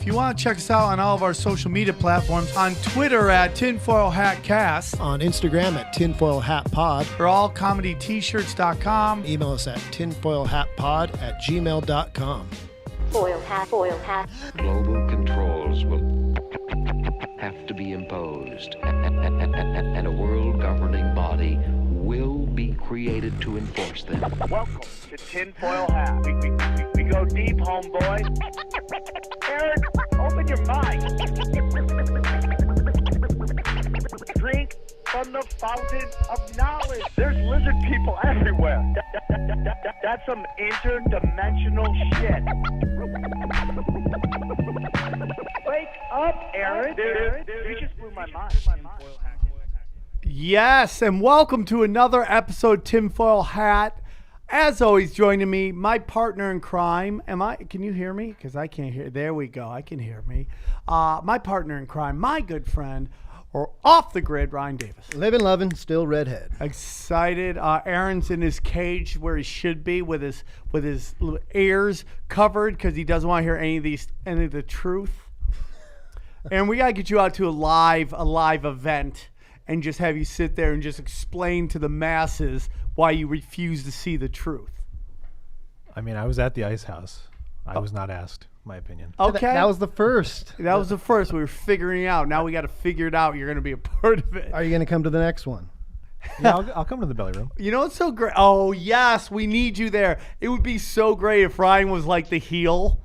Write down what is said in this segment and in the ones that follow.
If you want to check us out on all of our social media platforms, on Twitter at Tinfoil Hat Cast, On Instagram at Tinfoil Hat Pod. or allcomedyt-shirts.com. Email us at tinfoilhatpod@gmail.com. Foil hat. Global controls will have to be imposed, and a world governing body will be created to enforce them. Welcome to Tinfoil Hat. We go deep, homeboy. Aaron, open your mind. Drink from the fountain of knowledge. There's lizard people everywhere. That's some interdimensional shit. Wake up, Aaron. You just blew my mind. Yes, and welcome to another episode Tinfoil Hat. As always, joining me, my partner in crime. Can you hear me? Because I can't hear. There we go. I can hear me. My partner in crime, my good friend, or off the grid, Ryan Davis. Living, loving, still redhead. Excited. Aaron's in his cage where he should be with his ears covered because he doesn't want to hear any of the truth. And we gotta get you out to a live event and just have you sit there and just explain to the masses why you refuse to see the truth. I mean, I was at the Ice House. I was not asked my opinion. Okay. That was the first. That was the first. We were figuring it out. Now we got to figure it out. You're going to be a part of it. Are you going to come to the next one? Yeah, I'll come to the belly room. You know what's so great? Oh, yes. We need you there. It would be so great if Ryan was like the heel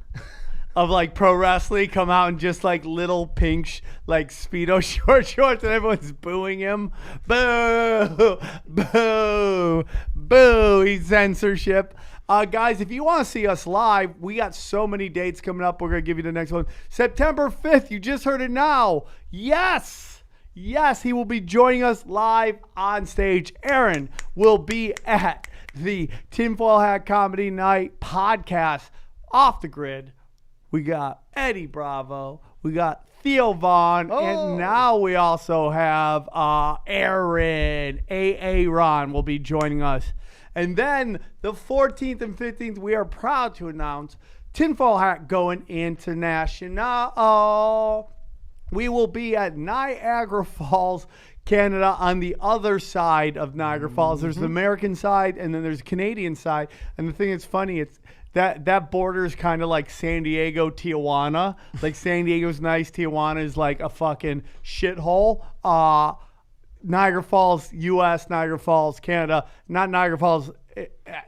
of like pro wrestling, come out in just like little pink like Speedo shorts and everyone's booing him. Boo, boo, boo. He's censorship. Guys, if you want to see us live, we got so many dates coming up. We're going to give you the next one. September 5th. You just heard it now. Yes, he will be joining us live on stage. Aaron will be at the Tinfoil Hat Comedy Night podcast Off the Grid. We got Eddie Bravo. We got Theo Vaughn. And now we also have Aaron. A.A. Ron will be joining us. And then the 14th and 15th, we are proud to announce Tinfoil Hat going international. We will be at Niagara Falls, Canada, on the other side of Niagara Falls. There's the American side, and then there's the Canadian side. And the thing that's funny, it's that border is kind of like San Diego, Tijuana. Like San Diego's nice, Tijuana is like a fucking shithole. Niagara Falls, U.S., Niagara Falls, Canada. Not Niagara Falls,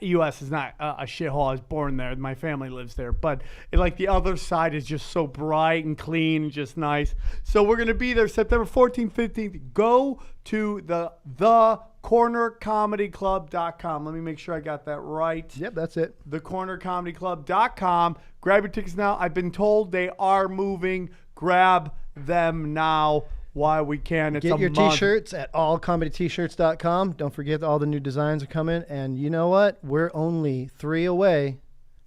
U.S. is not a shithole. I was born there. My family lives there. But like the other side is just so bright and clean and just nice. So we're going to be there September 14th, 15th. Go to the thecornercomedyclub.com. Let me make sure I got that right. Yep, that's it. thecornercomedyclub.com. Grab your tickets now. I've been told they are moving. Grab them now while we can. It's Get your t-shirts at allcomedyt-shirts.com. Don't forget all the new designs are coming. And you know what? We're only 3 away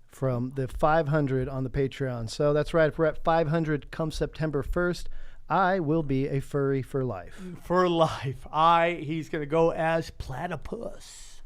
from the 500 on the Patreon. So that's right. If we're at 500 come September 1st, I will be a furry for life. For life. He's going to go as Platypus.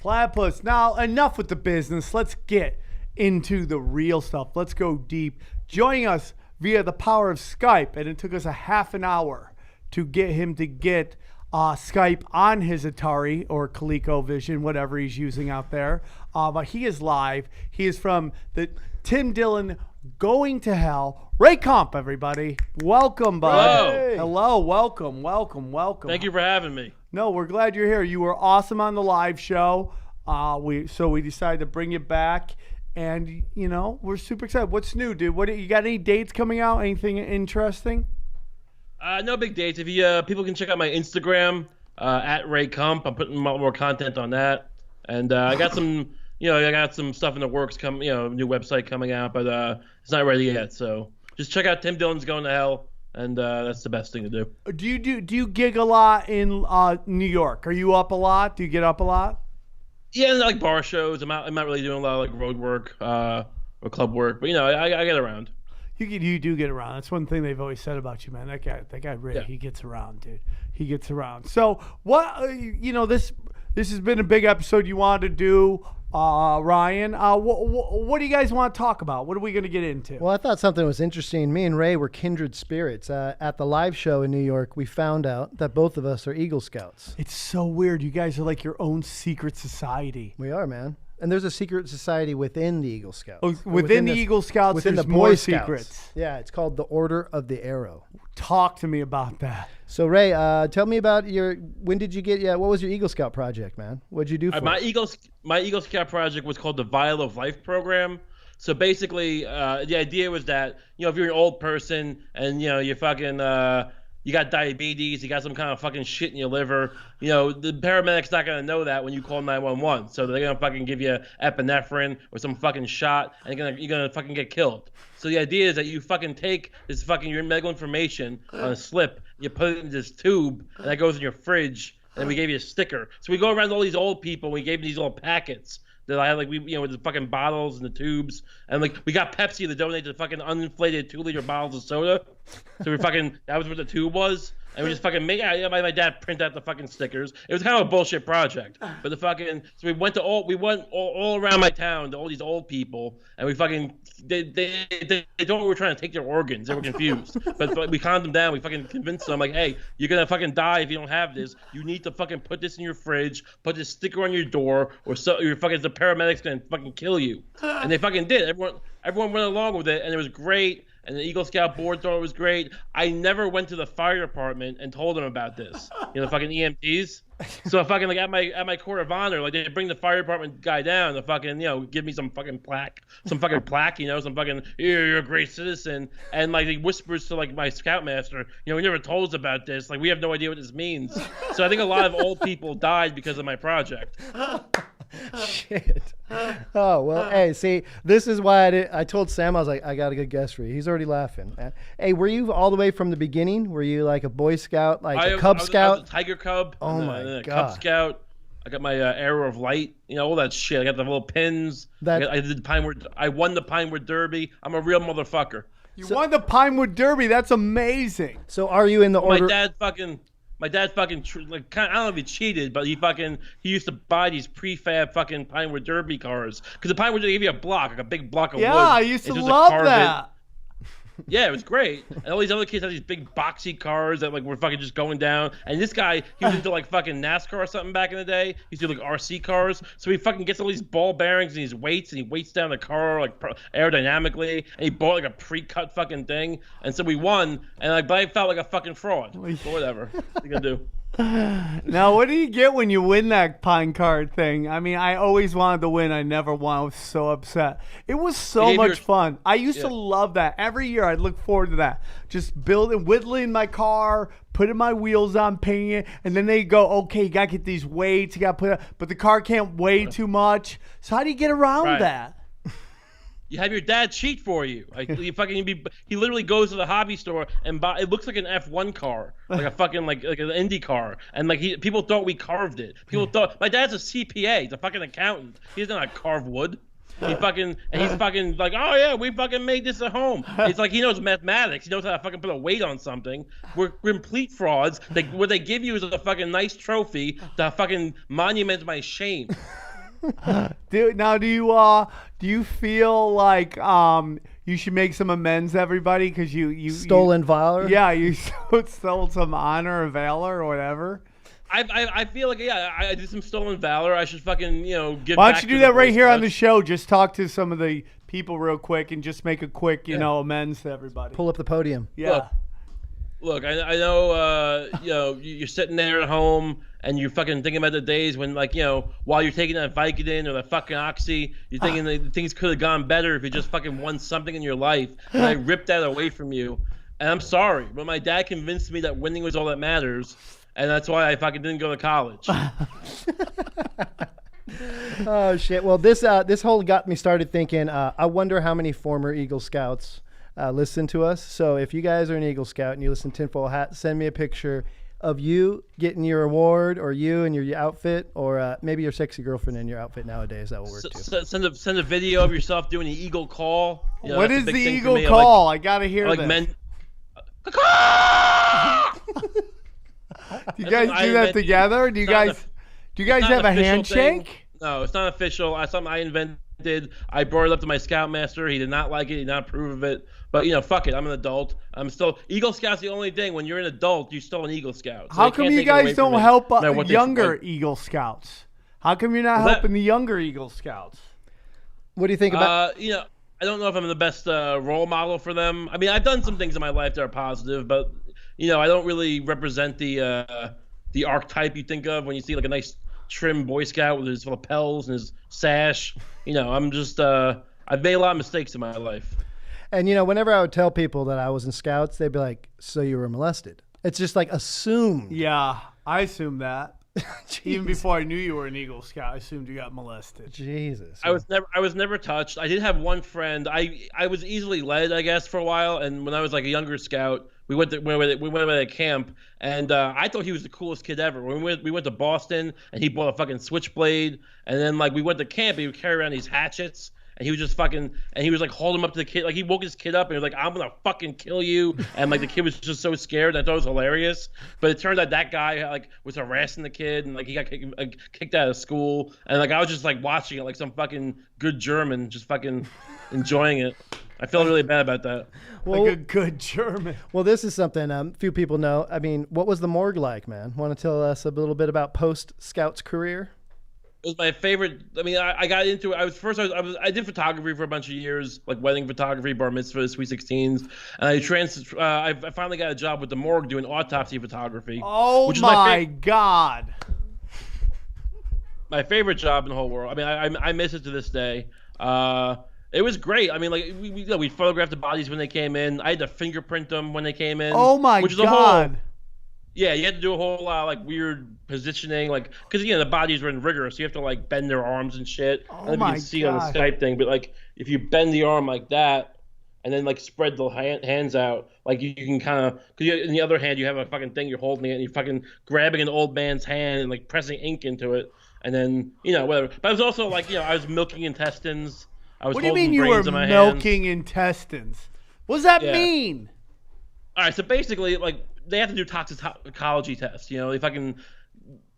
Platypus. Now, enough with the business. Let's get into the real stuff. Let's go deep. Joining us via the power of Skype, and it took us a half an hour to get him to get Skype on his Atari or ColecoVision, whatever he's using out there. But he is live. He is from the Tim Dillon Going to Hell. Ray Kump, everybody. Welcome, bud. Hello. Hello. Welcome. Thank you for having me. No, we're glad you're here. You were awesome on the live show. We decided to bring you back. And, you know, we're super excited. What's new, dude? You got any dates coming out? Anything interesting? No big dates. If you people can check out my Instagram at Ray Kump. I'm putting a lot more content on that, and I got some, I got some stuff in the works. New website coming out, but it's not ready yet. So just check out Tim Dillon's Going to Hell, and that's the best thing to do. Do you gig a lot in New York? Are you up a lot? Do you get up a lot? Yeah, like bar shows. I'm not really doing a lot of like road work or club work, but I get around. You do get around. That's one thing they've always said about you, man. That guy Ray, He gets around, dude. He gets around. So what? This has been a big episode you wanted to do. Ryan, what do you guys want to talk about? What are we going to get into? Well, I thought something was interesting. Me and Ray were kindred spirits. At the live show in New York, we found out that both of us are Eagle Scouts. It's so weird. You guys are like your own secret society. We are, man. And there's a secret society within the Eagle Scouts. Oh, within the Eagle Scouts, within there's the more Boy Scouts. secrets. Yeah, it's called the Order of the Arrow. Talk to me about that. So, Ray, tell me about when did you get, what was your Eagle Scout project, man? What'd you do for my it? Eagle Scout project was called the Vial of Life program. So basically, the idea was that, if you're an old person and, you fucking, you got diabetes, you got some kind of fucking shit in your liver, the paramedic's not going to know that when you call 911. So they're going to fucking give you epinephrine or some fucking shot, and you're gonna fucking get killed. So the idea is that you fucking take this fucking your medical information on a slip, you put it in this tube, and that goes in your fridge, and we gave you a sticker. So we go around to all these old people, and we gave them these little packets that I had, with the fucking bottles and the tubes, and we got Pepsi to donate the fucking uninflated 2-liter bottles of soda. So that was what the tube was, and we just fucking my dad print out the fucking stickers. It was kind of a bullshit project, but so we went all around my town to all these old people, and we fucking they thought we were trying to take their organs. They were confused, but we calmed them down. We fucking convinced them, hey, you're gonna fucking die if you don't have this. You need to fucking put this in your fridge, put this sticker on your door, or so the paramedics gonna fucking kill you. And they fucking did. Everyone went along with it, and it was great. And the Eagle Scout board thought it was great. I never went to the fire department and told them about this. The fucking EMTs. So fucking at my court of honor, they bring the fire department guy down to fucking give me some fucking plaque, some fucking you're a great citizen, and he whispers to my scoutmaster, he never told us about this. We have no idea what this means. So I think a lot of old people died because of my project. Shit. Oh, well, hey, see, this is why I told Sam, I was like, I got a good guess for you. He's already laughing. Hey, were you all the way from the beginning? Were you like a Boy Scout, a Cub Scout? I was a Tiger Cub. Oh, my God. Cub Scout. I got my Arrow of Light, all that shit. I got the little pins. I did the Pinewood. I won the Pinewood Derby. I'm a real motherfucker. You won the Pinewood Derby. That's amazing. So are you in the order? My dad fucking I don't know if he cheated, but he used to buy these prefab fucking Pinewood Derby cars, because the Pinewood, they give you a block, a big block of wood. Yeah, I used to love that. Yeah, it was great. And all these other kids had these big boxy cars that were fucking just going down. And this guy, he was into fucking NASCAR or something back in the day. He used to do RC cars. So he fucking gets all these ball bearings and these weights, and he weights down the car aerodynamically. And he bought a pre-cut fucking thing. And so we won. And but I felt like a fucking fraud. But whatever. What are you gonna do? Now, what do you get when you win that pine card thing? I mean, I always wanted to win. I never won. I was so upset. It was so much fun. I used to love that. Every year, I'd look forward to that. Just whittling my car, putting my wheels on, painting it, and then they go, okay, you got to get these weights. You got to put it, but the car can't weigh too much. So how do you get around that? You have your dad cheat for you. He literally goes to the hobby store and buy. It looks like an F1 car, like a fucking like an Indy car, and people thought we carved it. People thought my dad's a CPA. He's a fucking accountant. He doesn't know how to carve wood. He's fucking like, oh yeah, we fucking made this at home. It's like he knows mathematics. He knows how to fucking put a weight on something. We're complete frauds. What they give you is a fucking nice trophy to fucking monument my shame. Dude, now do you feel like you should make some amends to everybody because you stolen valor? Yeah, you stole some honor or valor or whatever. I feel like I did some stolen valor. I should fucking give. Why don't you do that right here on the show? Just talk to some of the people real quick and just make a quick amends to everybody. Pull up the podium. Yeah. Look, I know, you're sitting there at home and you're fucking thinking about the days when, while you're taking that Vicodin or that fucking Oxy, you're thinking that things could have gone better if you just fucking won something in your life. And I ripped that away from you. And I'm sorry, but my dad convinced me that winning was all that matters. And that's why I fucking didn't go to college. Oh, shit. Well, this whole got me started thinking, I wonder how many former Eagle Scouts listen to us. So if you guys are an Eagle Scout and you listen to Tinfoil Hat, send me a picture of you getting your award, or you and your outfit, or maybe your sexy girlfriend in your outfit nowadays. That will work too. Send a video of yourself doing the Eagle call. What is the Eagle call? I gotta hear this. Men. Do you guys do that together? Do you guys have a handshake? No, it's not official. Something I invented. I brought it up to my scoutmaster. He did not like it. He did not approve of it. But fuck it. I'm an adult. I'm still Eagle Scout's the only thing. When you're an adult, you're still an Eagle Scout. So How come you guys don't help younger Eagle Scouts? How come you're not helping the younger Eagle Scouts? What do you think about? I don't know if I'm the best role model for them. I mean, I've done some things in my life that are positive, but I don't really represent the archetype you think of when you see like a nice trim Boy Scout with his lapels and his sash. I'm just I've made a lot of mistakes in my life. And whenever I would tell people that I was in Scouts, they'd be like, "So you were molested?" It's just like assumed. Yeah, I assumed that. Even before I knew you were an Eagle Scout, I assumed you got molested. Jesus. I was never touched. I did have one friend. I was easily led, I guess, for a while. And when I was like a younger scout, we went to a camp, and I thought he was the coolest kid ever. When we went to Boston, and he bought a fucking switchblade, and then like we went to camp, and he would carry around these hatchets. And he was just and he was like holding him up to the kid. Like he woke his kid up and he was like, "I'm going to fucking kill you." And like the kid was just so scared. I thought it was hilarious. But it turned out that guy like was harassing the kid and like he got kicked out of school. And like I was just like watching it like some fucking good German, just fucking enjoying it. I felt really bad about that. Well, like a good German. Well, this is something few people know. I mean, what was the morgue like, man? Want to tell us a little bit about post-Scout's career? It was my favorite. I mean, I got into it. I did photography for a bunch of years, like wedding photography, bar mitzvahs, sweet 16s, and I finally got a job with the morgue doing autopsy photography. Oh my God! My favorite job in the whole world. I mean, I miss it to this day. It was great. I mean, like we photographed the bodies when they came in. I had to fingerprint them when they came in. Oh my God! Yeah, you had to do a whole lot of like weird positioning, like because the bodies were in rigor, so you have to like bend their arms and shit. Oh I don't know if you can see on the Skype thing, but like if you bend the arm like that and then like spread the hands out, like you can kind of because in the other hand you have a fucking thing you're holding it and you're fucking grabbing an old man's hand and like pressing ink into it, and then whatever. But I was also like I was milking intestines. I was what do you holding mean you brains were in my milking hands. Intestines? What does that mean? All right, so basically like. They have to do toxicology tests, They fucking.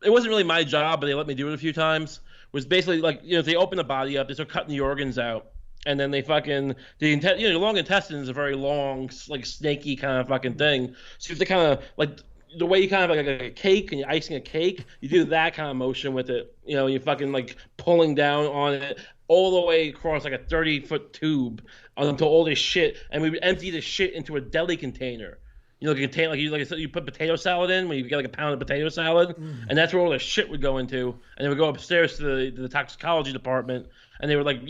It wasn't really my job, but they let me do it a few times. It was basically like they open the body up, they start cutting the organs out, and then they fucking the long intestine is a very long, like snaky kind of fucking thing. So you have to kind of like the way you kind of like a cake and you're icing a cake, you do that kind of motion with it. You fucking like pulling down on it all the way across like a 30-foot tube until all this shit, and we would empty the shit into a deli container. Like a container, like you put potato salad in when you get like a pound of potato salad, and that's where all the shit would go into. And they would go upstairs to the toxicology department, and they would like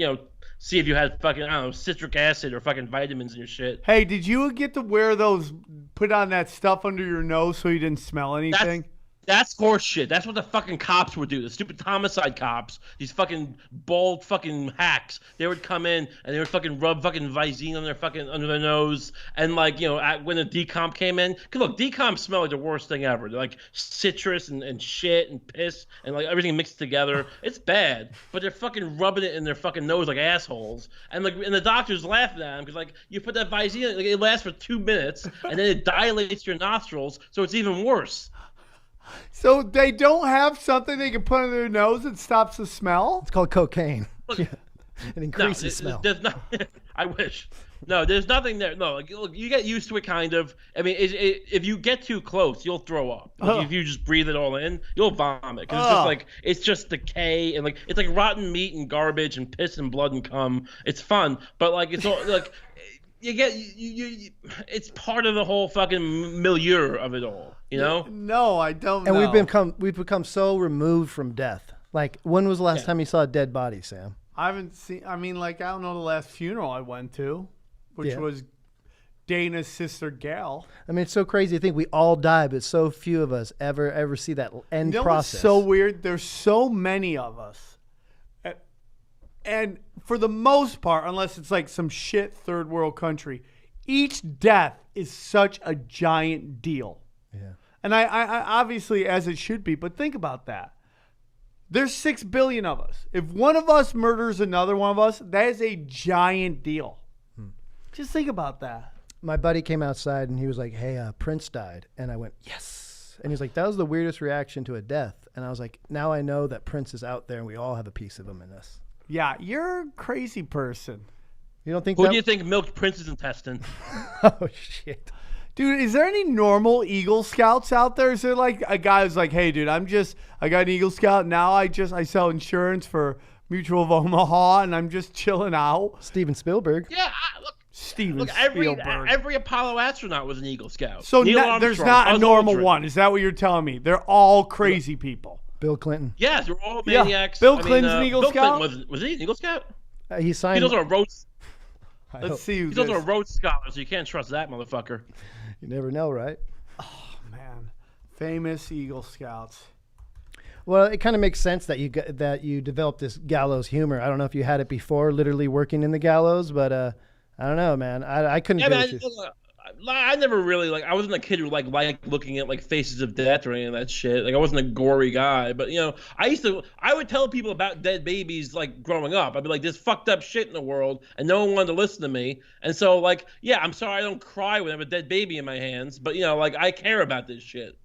see if you had fucking citric acid or fucking vitamins in your shit. Hey, did you get to wear those? Put on that stuff under your nose so you didn't smell anything? That's horse shit. That's what the fucking cops would do. The stupid homicide cops, these fucking bald fucking hacks, they would come in and they would fucking rub fucking Visine on their fucking under their nose. And like, when the decomp came in, cause look, decomp smell like the worst thing ever. They're like citrus and shit and piss and like everything mixed together. It's bad, but they're fucking rubbing it in their fucking nose like assholes. And like, and the doctors laughing at them because like you put that Visine, like it lasts for 2 minutes and then it dilates your nostrils, so it's even worse. So they don't have something they can put on their nose that stops the smell? It's called cocaine. Look, It increases smell. There's not, I wish. No, there's nothing there. No, like, look, you get used to it kind of. I mean, if you get too close, you'll throw up. Like, if you just breathe it all in, you'll vomit. Because it's just decay and like it's like rotten meat and garbage and piss and blood and cum. It's fun, but like it's all like you get you it's part of the whole fucking milieu of it all. No, I don't and know. we've become so removed from death. Like, when was the last time you saw a dead body, Sam? I haven't seen. I mean, like, I don't know the last funeral I went to, which was Dana's sister Gail. I mean, it's so crazy to think we all die, but so few of us ever see that end process. What's so weird? There's so many of us, and for the most part, unless it's like some shit third world country, each death is such a giant deal. Yeah. And I obviously, as it should be, but think about that. There's 6 billion of us. If one of us murders another one of us, that is a giant deal. Just think about that. My buddy came outside and he was like, "Hey, Prince died," and I went, "Yes." Prince. And he's like, that was the weirdest reaction to a death. And I was like, now I know that Prince is out there and we all have a piece of him in us. Yeah, you're a crazy person. You don't think Who that? do you think milked Prince's intestine? Oh, shit. Dude, is there any normal Eagle Scouts out there? Is there like a guy who's like, hey, dude, I got an Eagle Scout. Now I sell insurance for Mutual of Omaha and I'm just chilling out. Steven Spielberg. Yeah, Steven every Spielberg. Apollo astronaut was an Eagle Scout. So Neil there's Armstrong, not a Buzz normal Aldrin. one. Is that what you're telling me? They're all crazy people. Bill Clinton. Yes, they're all Yeah. maniacs. Bill Clinton's an Eagle Bill Scout? Clinton was he an Eagle Scout? He signed. He's also a Rhodes. Let's see who He's also a this. Rhodes Scholar, so you can't trust that motherfucker. You never know, right? Man, famous Eagle Scouts. Well, it kind of makes sense that you developed this gallows humor. I don't know if you had it before, literally working in the gallows, but I don't know, man. I couldn't Yeah, do man, it. I never really I wasn't a kid who liked looking at faces of death or any of that shit. Like I wasn't a gory guy, but I would tell people about dead babies growing up. I'd be like, there's fucked up shit in the world, and no one wanted to listen to me. And so yeah, I'm sorry I don't cry when I have a dead baby in my hands, but I care about this shit.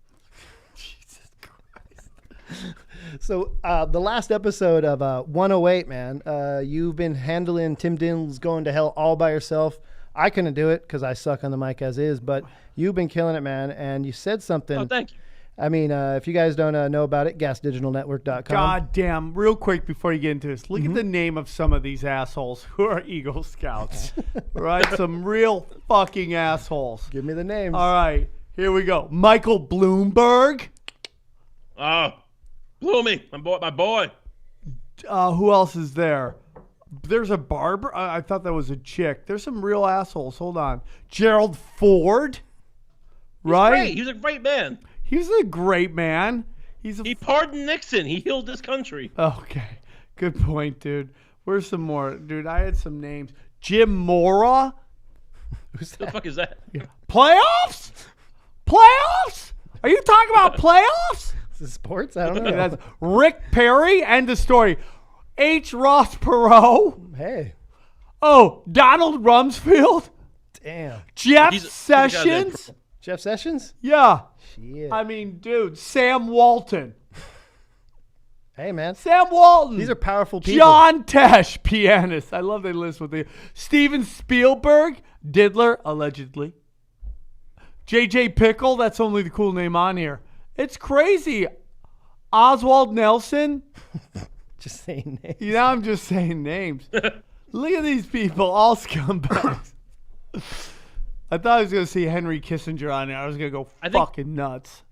So the last episode of 108, man, you've been handling Tim Dillon's Going to Hell all by yourself. I couldn't do it because I suck on the mic as is, but you've been killing it, man. And you said something. Oh, thank you. I mean, if you guys don't know about it, gasdigitalnetwork.com. God damn. Real quick before you get into this, look at the name of some of these assholes who are Eagle Scouts. Right? Some real fucking assholes. Give me the names. All right. Here we go. Michael Bloomberg. Oh, Bloomy, my boy. Who else is there? There's a barber. I thought that was a chick. There's some real assholes. Hold on. Gerald Ford. Right? Great. He was a great man. He was a great man. He pardoned Nixon. He healed this country. Okay. Good point, dude. Where's some more? Dude, I had some names. Jim Mora. Who's What the that? fuck is that? Playoffs? Playoffs? Are you talking about playoffs? Is it sports? I don't know. That's Rick Perry. End of story. H. Ross Perot. Hey, Oh, Donald Rumsfeld. damn. Jeff He's a Sessions. Jeff Sessions? Yeah. Shit. I mean, dude, Sam Walton. Hey, man. Sam Walton. These are powerful people. John Tesh, pianist. I love they list with you. Steven Spielberg, diddler, allegedly. J.J. Pickle, that's only the cool name on here. It's crazy. Oswald Nelson. Just saying names. You know, I'm just saying names. Look at these people, all scumbags. I thought I was going to see Henry Kissinger on there. I was going to go fucking nuts.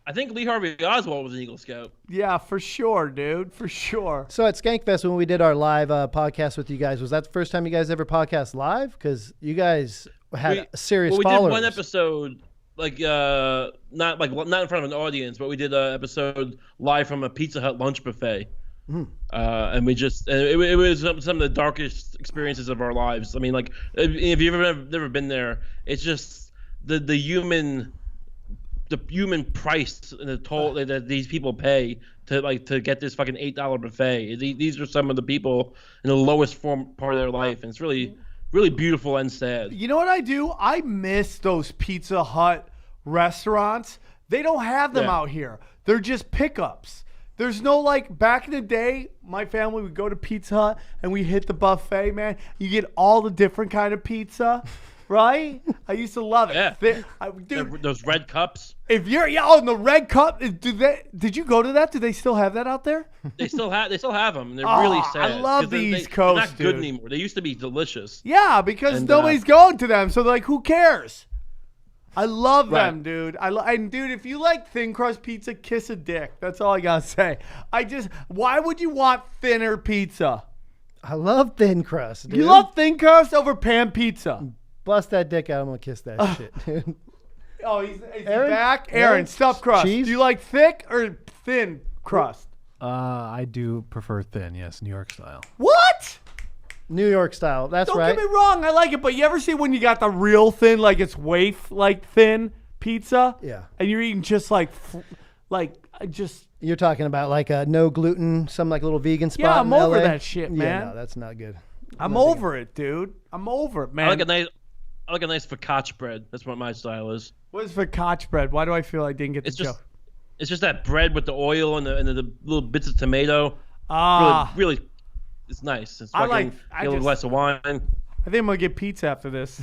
I think Lee Harvey Oswald was an Eagle Scout. Yeah, for sure, dude. For sure. So at Skankfest, when we did our live podcast with you guys, was that the first time you guys ever podcast live? Because you guys had serious we followers. did one episode, not in front of an audience, but we did an episode live from a Pizza Hut lunch buffet. And we just it was some of the darkest experiences of our lives. I mean, if you've never been there, it's just the human price and the toll that these people pay to get this fucking $8 buffet. These are some of the people in the lowest part of their life, and it's really beautiful and sad. You know what I do? I miss those Pizza Hut restaurants. They don't have them out here. They're just pickups. There's no back in the day, my family would go to Pizza Hut and we hit the buffet, man. You get all the different kind of pizza, right? I used to love it. Yeah. Dude, Those red cups. if you're in the red cup, did you go to that? Do they still have that out there? They still have them. And they're really sad. I love 'cause the they're East Coast, not good dude. anymore. They used to be delicious. Yeah, because And, nobody's going to them, so they're like, who cares? I love them, dude. And dude, if you like thin crust pizza, kiss a dick. That's all I gotta say. Why would you want thinner pizza? I love thin crust, dude. You love thin crust over pan pizza. Bust that dick out. I'm going to kiss that shit, dude. Oh, he's Aaron? back. Aaron? Aaron, stuffed crust. Cheese? Do you like thick or thin crust? I do prefer thin, yes, New York style. What? New York style. That's Don't right. get me wrong, I like it, but you ever see when you got the real thin, it's thin pizza? Yeah. And you're eating just just. You're talking about a no gluten, some little vegan spot. Yeah, I'm in over LA. that shit, man. Yeah, no, that's not good. I'm over it, dude. I'm over it, man. I like a nice I like a nice focaccia bread. That's what my style is. What is focaccia bread? Why do I feel I didn't get the It's just joke? it's just that bread with the oil and the little bits of tomato. Ah, Really, it's nice. It's I fucking, like- I get a little just- glass of wine. I think I'm gonna get pizza after this.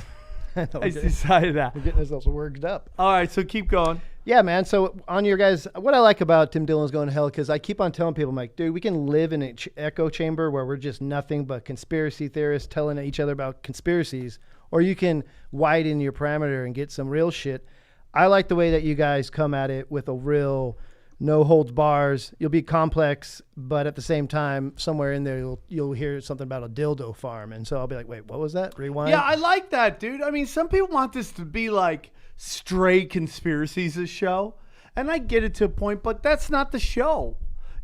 I know, I we're just decided that. getting ourselves worked up. All right, so keep going. Yeah, man. So on your guys, what I like about Tim Dillon's Going to Hell, because I keep on telling people, I'm like, dude, we can live in an echo chamber where we're just nothing but conspiracy theorists telling each other about conspiracies, or you can widen your parameter and get some real shit. I like the way that you guys come at it with a real no holds bars. You'll be complex, but at the same time, somewhere in there, you'll hear something about a dildo farm, and so I'll be like, wait, what was that? Rewind. Yeah, I like that, dude. I mean, some people want this to be like stray conspiracies, this show, and I get it to a point, but that's not the show.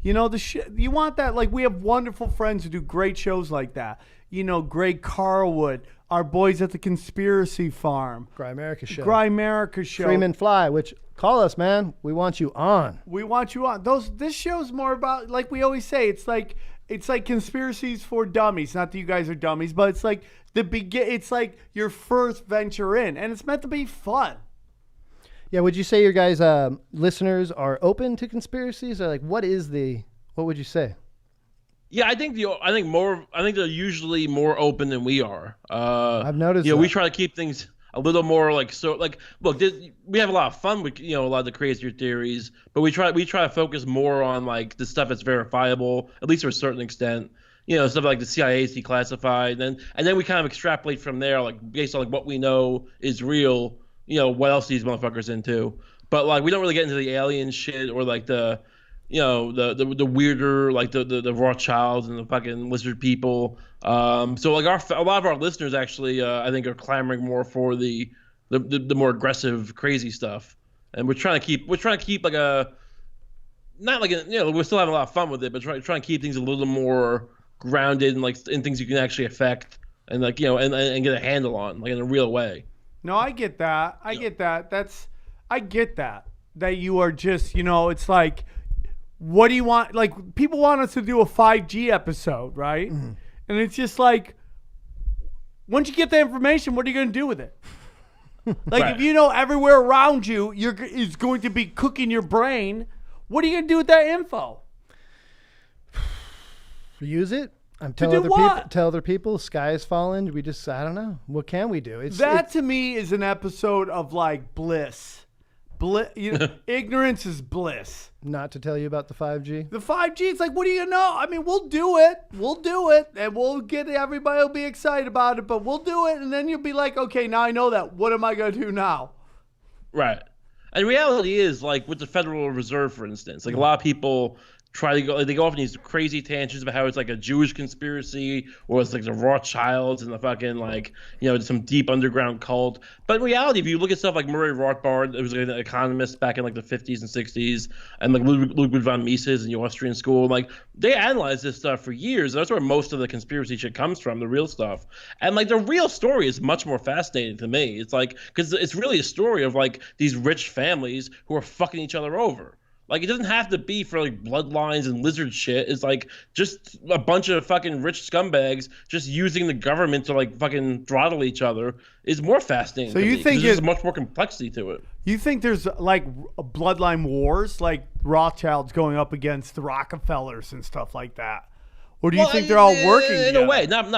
You know, you want that. Like, we have wonderful friends who do great shows like that. You know, Greg Carlwood, our boys at the Conspiracy Farm, Grimerica show. Grimerica show. Freeman Fly, which call us, man. We want you on. We want you on. This show's more about, like we always say, it's like conspiracies for dummies. Not that you guys are dummies, but it's like it's like your first venture in, and it's meant to be fun. Yeah, would you say your guys' listeners are open to conspiracies, or like what would you say? Yeah, I think they're usually more open than we are. I've noticed. We that. try to keep things a little more look. We have a lot of fun with a lot of the crazier theories, but we try to focus more on like the stuff that's verifiable, at least to a certain extent. Stuff like the CIA is declassified, and then we kind of extrapolate from there, like based on like what we know is real. What else these motherfuckers into? But like we don't really get into the alien shit or like the the weirder, like the Rothschilds and the fucking lizard people. So like a lot of our listeners actually, I think, are clamoring more for the more aggressive, crazy stuff. And we're trying to keep like we're still having a lot of fun with it, but trying to keep things a little more grounded and like in things you can actually affect and like and get a handle on, like in a real way. No, I get that. I get that. I get that you are just, it's like, what do you want? Like, people want us to do a 5G episode, right? Mm-hmm. And it's just like, once you get the information, what are you going to do with it? Like, right. If you know everywhere around you is going to be cooking your brain, what are you going to do with that info? Use it. Tell other people sky is falling. I don't know. What can we do? To me is an episode of like bliss. Ignorance is bliss. Not to tell you about the 5G. The 5G, it's like, what do you know? I mean, we'll do it, and we'll get everybody will be excited about it, but we'll do it, and then you'll be like, okay, now I know that. What am I going to do now? Right. And reality is, like with the Federal Reserve, for instance, like a lot of people they go off in these crazy tangents about how it's like a Jewish conspiracy or it's like the Rothschilds and the fucking some deep underground cult. But in reality, if you look at stuff like Murray Rothbard, it was like an economist back in like the 50s and 60s, and like Ludwig von Mises in the Austrian school, like they analyzed this stuff for years. That's where most of the conspiracy shit comes from, the real stuff. And like the real story is much more fascinating to me. It's like, because it's really a story of like these rich families who are fucking each other over. Like, it doesn't have to be for, like, bloodlines and lizard shit. It's, like, just a bunch of fucking rich scumbags just using the government to, like, fucking throttle each other is more fascinating. So you think there's much more complexity to it? You think there's, like, bloodline wars, like Rothschilds going up against the Rockefellers and stuff like that? Or do you think they're all working together? In a way, not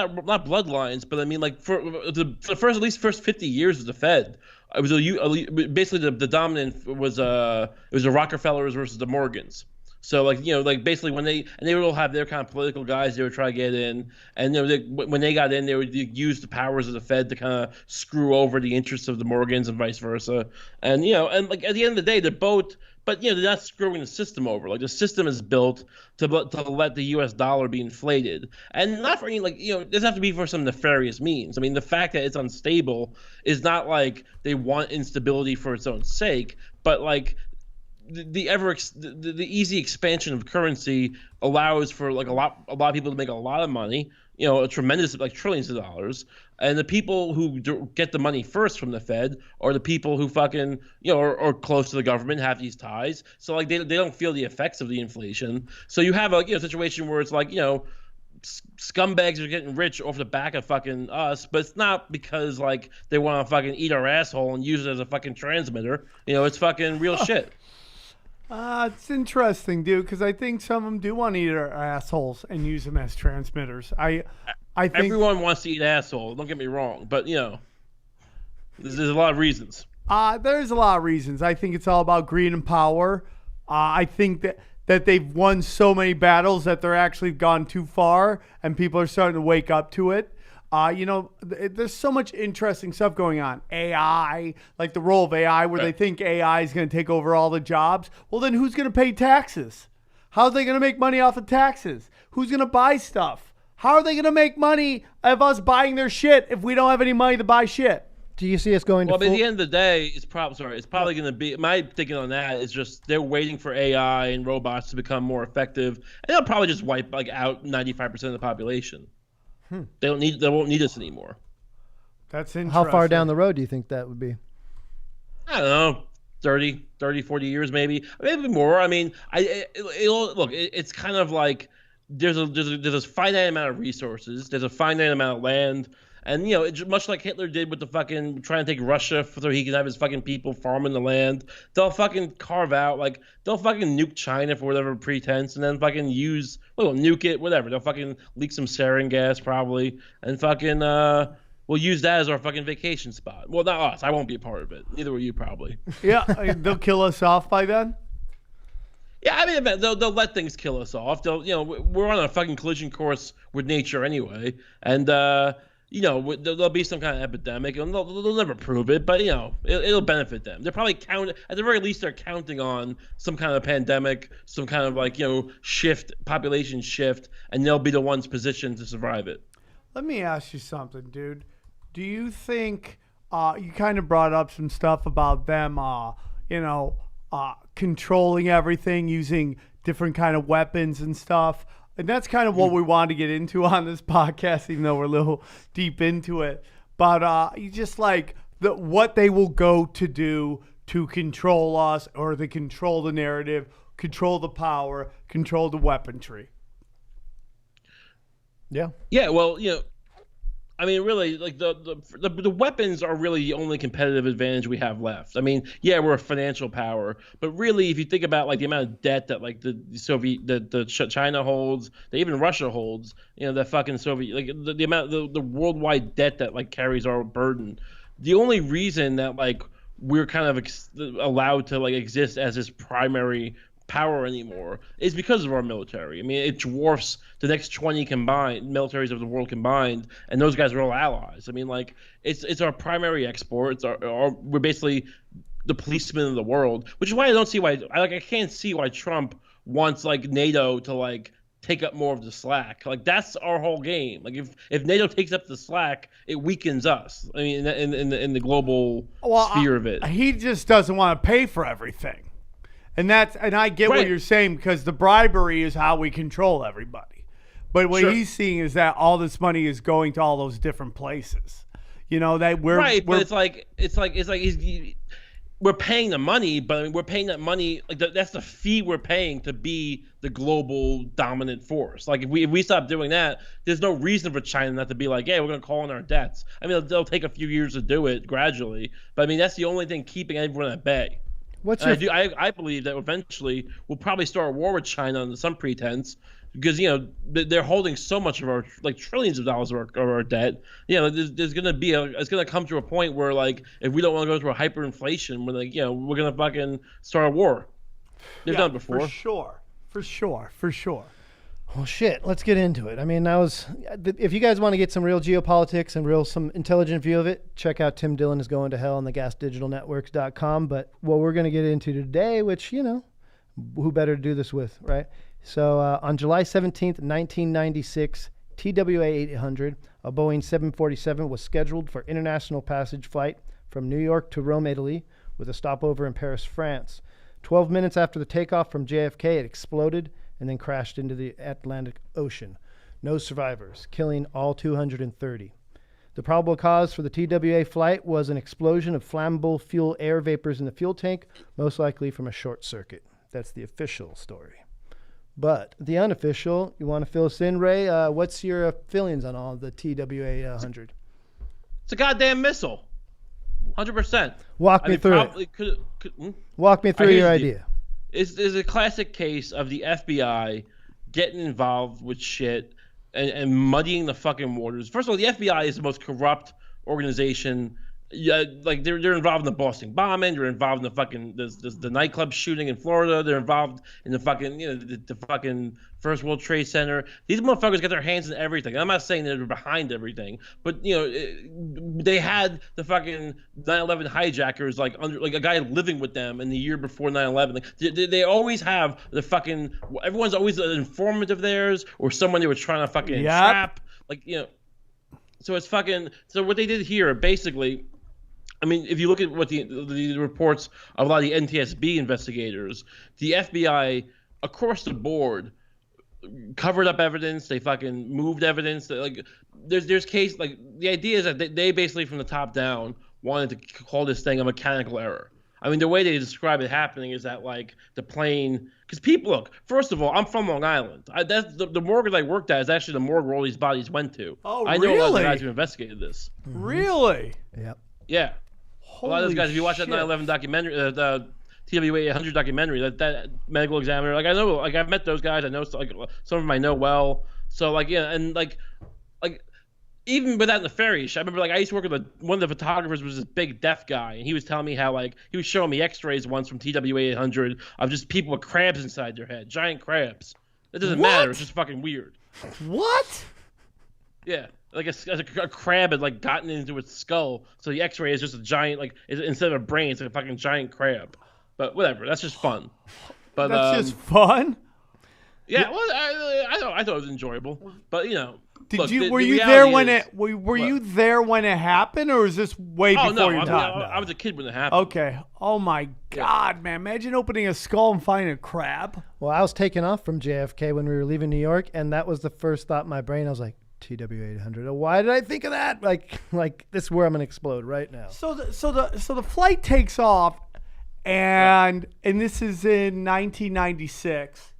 bloodlines, but I mean, like, for the first 50 years of the Fed, it was basically the dominant was it was the Rockefellers versus the Morgans. So like basically when they would all have their kind of political guys they would try to get in, and when they got in they would use the powers of the Fed to kind of screw over the interests of the Morgans and vice versa. And and like at the end of the day they're both. But they're not screwing the system over. Like the system is built to let the U.S. dollar be inflated, and not for any it doesn't have to be for some nefarious means. I mean, the fact that it's unstable is not like they want instability for its own sake, but like the easy expansion of currency allows for like a lot of people to make a lot of money. A tremendous, like trillions of dollars. And the people who get the money first from the Fed are the people who fucking, are close to the government, have these ties. So like they don't feel the effects of the inflation. So you have a situation where it's like, scumbags are getting rich off the back of fucking us, but it's not because like they want to fucking eat our asshole and use it as a fucking transmitter. It's fucking real shit. It's interesting, dude, because I think some of them do want to eat our assholes and use them as transmitters. I think Everyone wants to eat asshole. Don't get me wrong, but there's a lot of reasons. There's a lot of reasons. I think it's all about greed and power. I think that they've won so many battles that they're actually gone too far, and people are starting to wake up to it. There's so much interesting stuff going on. AI, like the role of AI, where they think AI is going to take over all the jobs. Well, then who's going to pay taxes? How are they going to make money off of taxes? Who's going to buy stuff? How are they going to make money of us buying their shit if we don't have any money to buy shit? Do you see us going to Well, but at the end of the day, it's probably going to be, my thinking on that is just they're waiting for AI and robots to become more effective, and they'll probably just wipe out 95% of the population. They won't need us anymore. That's interesting. How far down the road do you think that would be? I don't know, 30, 40 years maybe more. I mean, it's kind of like there's a finite amount of resources, there's a finite amount of land. And, it's much like Hitler did with the fucking trying to take Russia so he can have his fucking people farming the land. They'll fucking carve out, they'll fucking nuke China for whatever pretense and then fucking nuke it, whatever. They'll fucking leak some sarin gas probably and fucking, we'll use that as our fucking vacation spot. Well, not us. I won't be a part of it. Neither will you probably. Yeah, they'll kill us off by then? Yeah, I mean, they'll let things kill us off. We're on a fucking collision course with nature anyway. And, there'll be some kind of epidemic, and they'll never prove it, but it'll benefit them. They're probably at the very least, they're counting on some kind of pandemic, some kind of population shift, and they'll be the ones positioned to survive it. Let me ask you something, dude. Do you think you kind of brought up some stuff about them, controlling everything, using different kind of weapons and stuff? And that's kind of what we wanted to get into on this podcast, even though we're a little deep into it. But you just what they will go to do to control us, or they control the narrative, control the power, control the weaponry. Yeah. Yeah, well, I mean, really, the weapons are really the only competitive advantage we have left. I mean, yeah, we're a financial power, but really, if you think about the amount of debt that the China holds, that even Russia holds, that fucking Soviet, the amount, the worldwide debt that carries our burden. The only reason that we're kind of allowed to exist as this primary power anymore is because of our military. I mean, it dwarfs the next 20 combined militaries of the world combined, and those guys are all allies. I mean, it's our primary export. We're basically the policemen of the world, which is why I don't see why I can't see why Trump wants NATO to take up more of the slack. That's our whole game. If NATO takes up the slack, it weakens us. I mean, in the global sphere of it. He just doesn't want to pay for everything. And I get what you're saying, because the bribery is how we control everybody. But what he's seeing is that all this money is going to all those different places. That we're paying the money, but I mean, we're paying that money that's the fee we're paying to be the global dominant force. If we stop doing that, there's no reason for China not to be hey, we're going to call in our debts. I mean, they'll take a few years to do it gradually, but I mean, that's the only thing keeping everyone at bay. I believe that eventually we'll probably start a war with China under some pretense, because they're holding so much of our trillions of dollars of our debt. There's gonna be it's gonna come to a point where if we don't want to go through a hyperinflation, we're gonna fucking start a war. They've done it before. For sure. Well, shit, let's get into it. I mean, if you guys want to get some real geopolitics and some intelligent view of it, check out Tim Dillon is Going to Hell on the gasdigitalnetworks.com. But what we're going to get into today, which, who better to do this with, right? So on July 17th, 1996, TWA 800, a Boeing 747, was scheduled for international passage flight from New York to Rome, Italy, with a stopover in Paris, France. 12 minutes after the takeoff from JFK, it exploded and then crashed into the Atlantic Ocean. No survivors, killing all 230. The probable cause for the TWA flight was an explosion of flammable fuel air vapors in the fuel tank, most likely from a short circuit. That's the official story. But the unofficial, you want to fill us in, Ray? What's your feelings on all the TWA 100? It's a goddamn missile. 100%. Walk me through it. Walk me through your idea. It's a classic case of the FBI getting involved with shit and muddying the fucking waters. First of all, the FBI is the most corrupt organization. Yeah, like they're involved in the Boston bombing. They're involved in the fucking the nightclub shooting in Florida. They're involved in the fucking the fucking First World Trade Center. These motherfuckers got their hands in everything. I'm not saying they're behind everything, but they had the fucking 9/11 hijackers like a guy living with them in the year before 9/11. Like, they always have the fucking everyone's always an informant of theirs or someone they were trying to fucking trap. Like so it's fucking so what they did here basically. I mean, if you look at what the reports of a lot of the NTSB investigators, the FBI across the board covered up evidence. They fucking moved evidence. Like there's case like the idea is that they basically from the top down wanted to call this thing a mechanical error. I mean, the way they describe it happening is that like the plane, because people look. First of all, I'm from Long Island. That's the morgue I worked at is actually the morgue where all these bodies went to. Oh, I know a lot of the guys who investigated this. Really? Yep. Yeah. A lot of those guys, if you watch that 9/11 documentary, the TWA 100 documentary, that medical examiner, like I know, like I've met those guys. I know like some of them I know well. So like and like even without nefarious, I remember like I used to work with one of the photographers was this big deaf guy, and he was telling me how like he was showing me X-rays once from TWA 800 of just people with crabs inside their head, giant crabs. It doesn't matter. It's just fucking weird. What? Yeah. Like a crab had like gotten into its skull, so the X-ray is just a giant instead of a brain, it's like a fucking giant crab. But whatever, that's just fun. But that's just fun. Yeah, well, I thought it was enjoyable, but Were you there when it happened, or was this way before your time? I was a kid when it happened. Okay. Oh my God, man! Imagine opening a skull and finding a crab. Well, I was taking off from JFK when we were leaving New York, and that was the first thought in my brain. I was like, TW 800. Why did I think of that? Like this is where I'm gonna explode right now. So the flight takes off, and this is in 1996.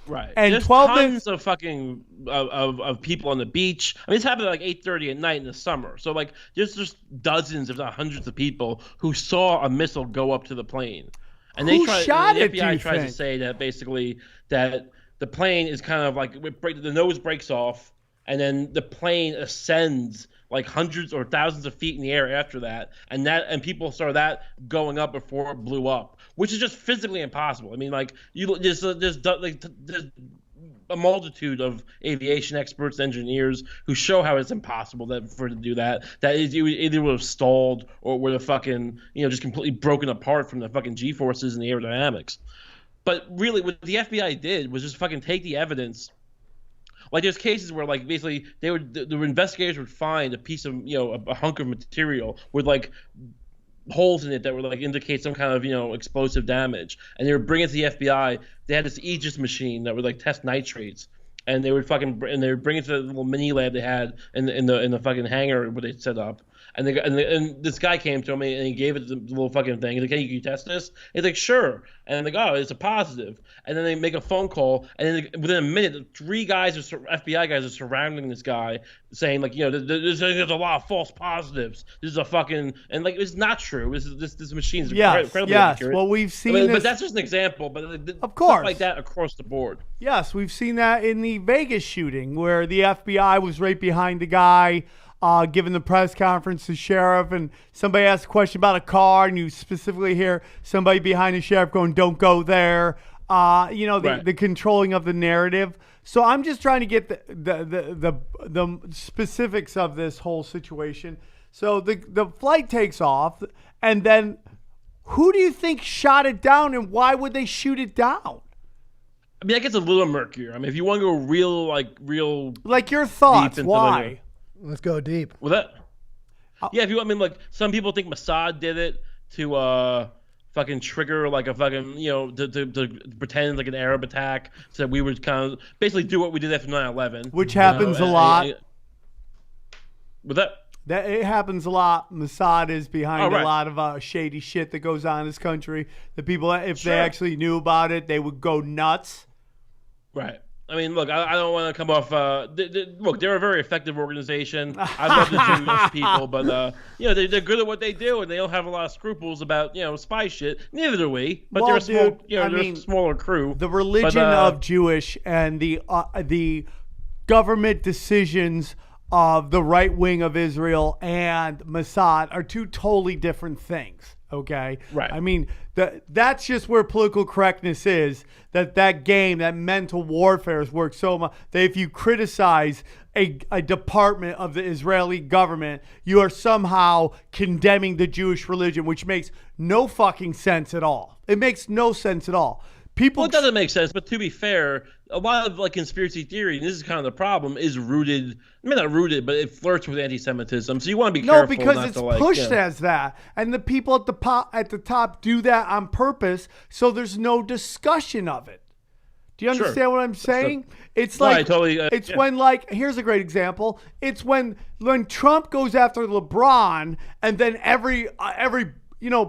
Right. And there's 12 tons of fucking of people on the beach. I mean, it's happened at like 8:30 at night in the summer. So like, there's just dozens, if not hundreds, of people who saw a missile go up to the plane. And Who shot it, the do you FBI tries to think? say that basically that the plane is kind of like the nose breaks off, and then the plane ascends like hundreds or thousands of feet in the air after that, and people saw that going up before it blew up, which is just physically impossible. I mean, like there's a multitude of aviation experts, engineers who show how it's impossible for it to do that. That it either would have stalled or would have fucking just completely broken apart from the fucking G-forces and the aerodynamics. But really, what the FBI did was just fucking take the evidence. Like there's cases where like basically the investigators would find a piece of a hunk of material with like holes in it that would like indicate some kind of explosive damage, and they would bring it to the FBI. They had this Aegis machine that would like test nitrates, and they would bring it to the little mini lab they had in the fucking hangar where they set up. And this guy came to me and he gave it the little fucking thing. He's like, "Hey, can you test this?" He's like, "Sure." And I'm like, "Oh, it's a positive." And then they make a phone call, and then within a minute, 3 FBI guys are surrounding this guy, saying like, there's a lot of false positives. This is a fucking and like it's not true. This machine's incredibly accurate. Well, we've seen this, this. but that's just an example. But of course, stuff like that across the board. Yes, we've seen that in the Vegas shooting where the FBI was right behind the guy. Giving the press conference to sheriff, and somebody asked a question about a car, and you specifically hear somebody behind the sheriff going, "Don't go there." The controlling of the narrative. So I'm just trying to get the specifics of this whole situation. So the flight takes off, and then who do you think shot it down, and why would they shoot it down? I mean, that gets a little murkier. I mean, if you want to go real your thoughts, why? Let's go deep. Well, if you, I mean, like some people think Mossad did it to fucking trigger like a fucking to pretend like an Arab attack, so that we would kind of basically do what we did after 9/11, which happens a lot. With that it happens a lot. Mossad is behind a lot of shady shit that goes on in this country. The people, if they actually knew about it, they would go nuts. Right. I mean, look, I don't want to come off. Look, they're a very effective organization. I love the Jewish people, but they're good at what they do, and they don't have a lot of scruples about spy shit. Neither do we. But Well, they're a small, dude, they're a smaller crew. The religion of Jewish and the government decisions of the right wing of Israel and Mossad are two totally different things. Okay. Right. I mean, that's just where political correctness is. That game, that mental warfare has worked so much that if you criticize a department of the Israeli government, you are somehow condemning the Jewish religion, which makes no fucking sense at all. It makes no sense at all. People. Well, it doesn't make sense, but to be fair, a lot of conspiracy theory, and this is kind of the problem, is rooted. I mean, not rooted, but it flirts with anti-Semitism. So you want to be careful. No, because not it's to, pushed as that, and the people at the top do that on purpose, so there's no discussion of it. Do you understand what I'm saying? It's like I totally, when here's a great example. It's when Trump goes after LeBron, and then every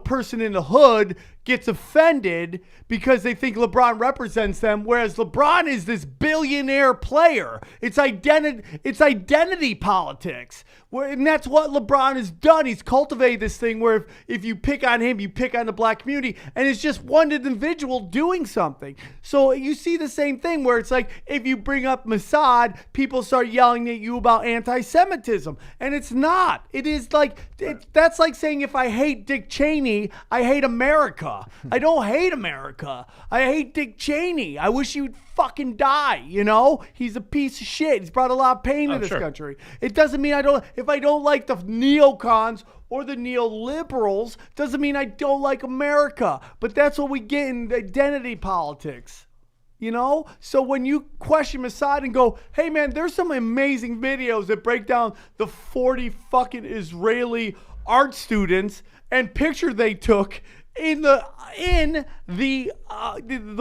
person in the hood gets offended because they think LeBron represents them, whereas LeBron is this billionaire player. It's identity politics. And that's what LeBron has done. He's cultivated this thing where if you pick on him, you pick on the black community, and it's just one individual doing something. So you see the same thing where it's like if you bring up Mossad, people start yelling at you about anti-Semitism, and it's not. It is that's like saying if I hate Dick Cheney, I hate America. I don't hate America. I hate Dick Cheney. I wish he would fucking die, He's a piece of shit. He's brought a lot of pain to this country. It doesn't mean if I don't like the neocons or the neoliberals, doesn't mean I don't like America. But that's what we get in identity politics. So when you question Mossad and go, hey man, there's some amazing videos that break down the 40 fucking Israeli art students and picture they took in the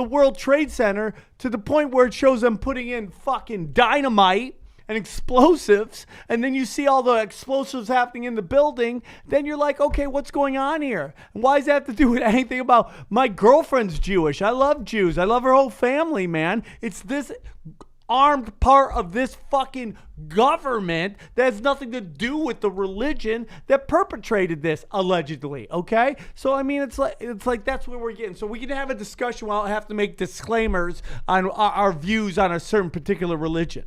World Trade Center to the point where it shows them putting in fucking dynamite and explosives, and then you see all the explosives happening in the building, then you're like, okay, what's going on here? And why does that have to do with anything about my girlfriend's Jewish? I love Jews. I love her whole family, man. It's this armed part of this fucking government that has nothing to do with the religion that perpetrated this, allegedly. Okay, so I mean, it's like that's where we're getting. So we can have a discussion without have to make disclaimers on our views on a certain particular religion.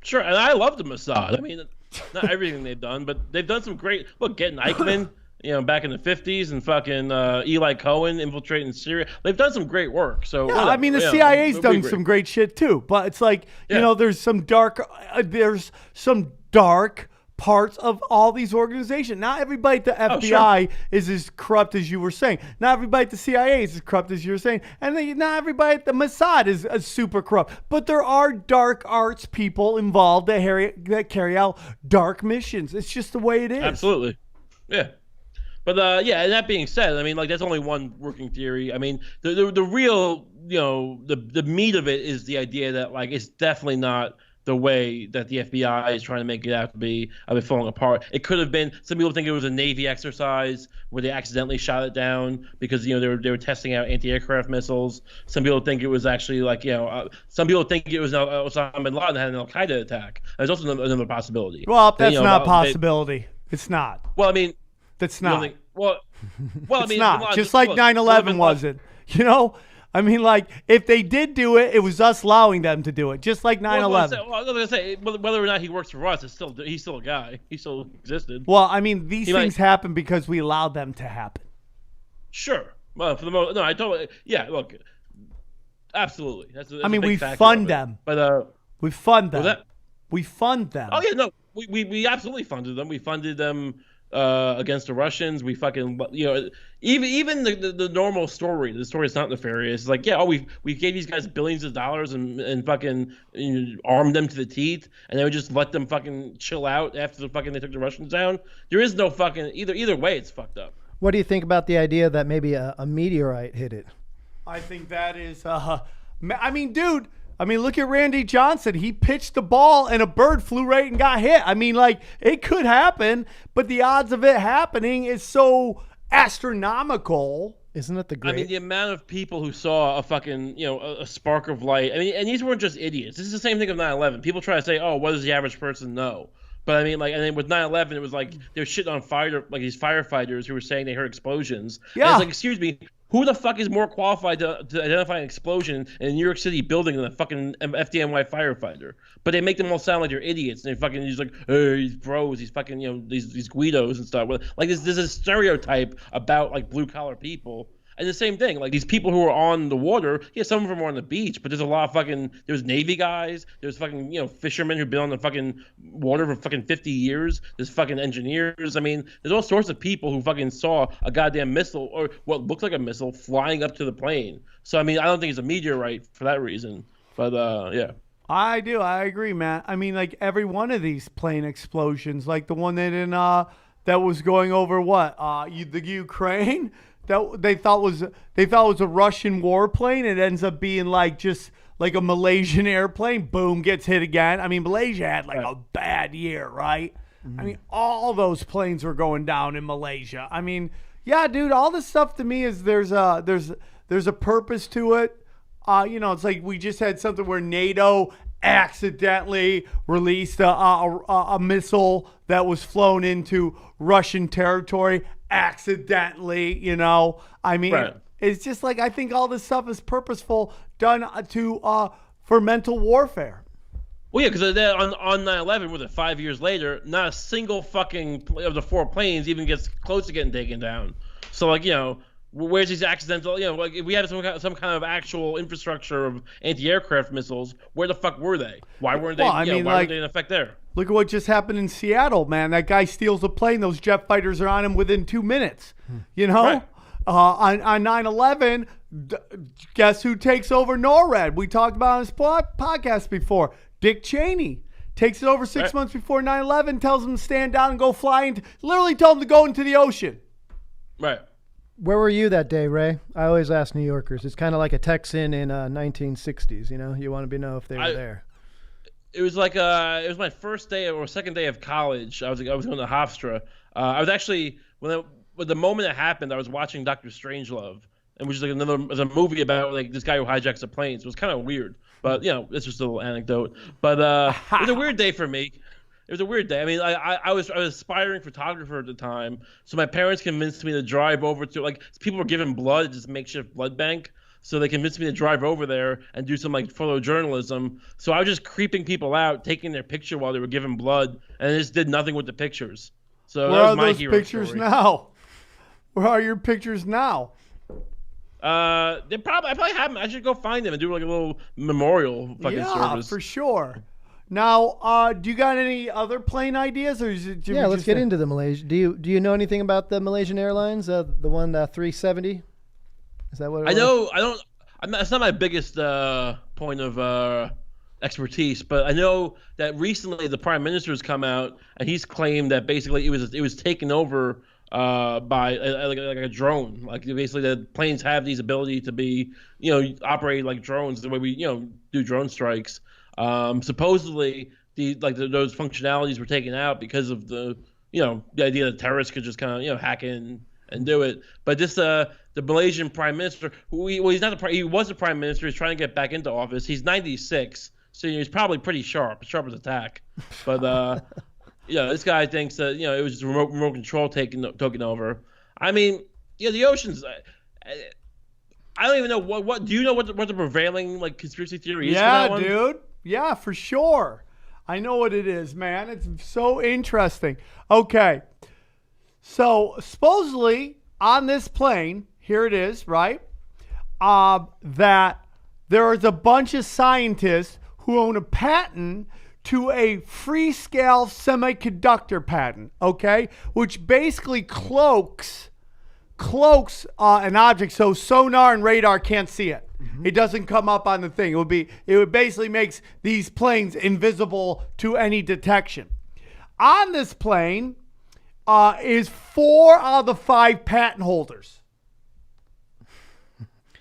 Sure, and I love the Mossad. I mean, not everything they've done, but they've done some great. Look, getting Eichmann, back in the 50s, and fucking Eli Cohen infiltrating Syria. They've done some great work. So yeah, I mean, the CIA's done some great shit too. But it's like there's some dark parts of all these organizations. Not everybody at the FBI is as corrupt as you were saying. Not everybody at the CIA is as corrupt as you were saying. And not everybody at the Mossad is super corrupt. But there are dark arts people involved that carry out dark missions. It's just the way it is. Absolutely. Yeah. But and that being said, I mean, that's only one working theory. I mean, the real, the meat of it is the idea that it's definitely not the way that the FBI is trying to make it out to be. I've been falling apart. It could have been. Some people think it was a Navy exercise where they accidentally shot it down because they were testing out anti-aircraft missiles. Some people think it was actually some people think it was Osama bin Laden had an Al Qaeda attack. There's also another possibility. Well, that's not a possibility. It's not. Well, I mean, that's not. Well, I mean, it's not. Just like 9/11 wasn't. I mean, if they did do it, it was us allowing them to do it, just like 9/11. I was going to say, whether or not he works for us, he's still a guy. He still existed. Well, I mean, these things happen because we allowed them to happen. Sure. Well, for the most, no, I totally, look, absolutely. That's we fund them. But we fund them. We fund them. Oh, yeah, no, we absolutely funded them. We funded them against the Russians. We fucking, even the normal story, the story is not nefarious. It's we gave these guys billions of dollars and fucking armed them to the teeth, and then we just let them fucking chill out after they took the Russians down. There is no fucking either way. It's fucked up. What do you think about the idea that maybe a meteorite hit it? I think that is, dude. Look at Randy Johnson. He pitched the ball and a bird flew right and got hit. It could happen, but the odds of it happening is so astronomical. Isn't it the great? I mean, the amount of people who saw a fucking, a spark of light. I mean, and these weren't just idiots. This is the same thing with 9/11. People try to say, oh, what does the average person know? But I mean, like, and then with 9/11, it was like they were shitting on these firefighters who were saying they heard explosions. Yeah. And it's like, excuse me, who the fuck is more qualified to identify an explosion in a New York City building than a fucking FDNY firefighter? But they make them all sound like they're idiots. And they fucking, he's like, hey, he's bros, he's fucking, these Guidos and stuff. Like, there's a stereotype about, like, blue-collar people. And the same thing, like these people who are on the water, yeah, some of them are on the beach, but there's a lot of there's Navy guys, there's fucking, fishermen who've been on the fucking water for fucking 50 years, there's fucking engineers. I mean, there's all sorts of people who fucking saw a goddamn missile or what looked like a missile flying up to the plane. So, I mean, I don't think it's a meteorite for that reason, but yeah. I do. I agree, Matt. I mean, like every one of these plane explosions, like the one that was going over the Ukraine. That they thought was a Russian warplane. It ends up being like just like a Malaysian airplane. Boom, gets hit again. I mean, Malaysia had like a bad year, right? Mm-hmm. I mean, all those planes were going down in Malaysia. I mean, yeah, dude, all this stuff to me is there's a purpose to it. It's like we just had something where NATO accidentally released a missile that was flown into Russian territory. Accidentally, I mean, right. It's just like I think all this stuff is purposeful, done for mental warfare. Well, yeah, because on 9/11, was it 5 years later? Not a single fucking of the 4 planes even gets close to getting taken down. So, like, where's these accidental? Like if we had some kind of actual infrastructure of anti-aircraft missiles, where the fuck were they? Why weren't they? Why weren't they in effect there? Look at what just happened in Seattle, man. That guy steals a plane. Those jet fighters are on him within 2 minutes. Right. On 9/11, guess who takes over NORAD? We talked about it on this podcast before. Dick Cheney takes it over 6 months before 9/11, tells him to stand down and go fly, and literally told him to go into the ocean. Right. Where were you that day, Ray? I always ask New Yorkers. It's kind of like a Texan in 1960s. You want to know if they were there. It was like it was my first day or second day of college. I was going to Hofstra. I was actually when the moment it happened, I was watching Dr. Strangelove, and which is like a movie about like this guy who hijacks a plane. So it was kind of weird, but it's just a little anecdote. But it was a weird day for me. It was a weird day. I mean, I was an aspiring photographer at the time, so my parents convinced me to drive over to people were giving blood at this makeshift blood bank. So they convinced me to drive over there and do some like photojournalism. So I was just creeping people out, taking their picture while they were giving blood, and I just did nothing with the pictures. So where that was are my those hero pictures story. now? Where are your pictures now? I probably have them. I should go find them and do like a little memorial fucking service. Yeah, for sure. Now, do you got any other plane ideas, or is it? Let's get into the Malaysia. Do you know anything about the Malaysian Airlines? The one 370. Is that what it was? I know. It's not my biggest point of expertise, but I know that recently the prime minister has come out and he's claimed that basically it was taken over by like a drone. Like basically the planes have these ability to be operate like drones the way we do drone strikes. Supposedly those functionalities were taken out because of the idea that terrorists could just kind of hack in and do it. But this the Malaysian prime minister, he was the prime minister. He's trying to get back into office. He's 96, so he's probably pretty sharp as a tack. But this guy thinks that it was just remote control taking over. I mean, the oceans. I don't even know what. Do you know what the prevailing like conspiracy theory is? Yeah, for that one? dude. Yeah, for sure. I know what it is, man. It's so interesting. Okay, so supposedly on this plane, here it is, right? That there is a bunch of scientists who own a patent to a free-scale semiconductor patent, okay? Which basically cloaks an object so sonar and radar can't see it. Mm-hmm. It doesn't come up on the thing. It would basically makes these planes invisible to any detection. On this plane is 4 out of the 5 patent holders.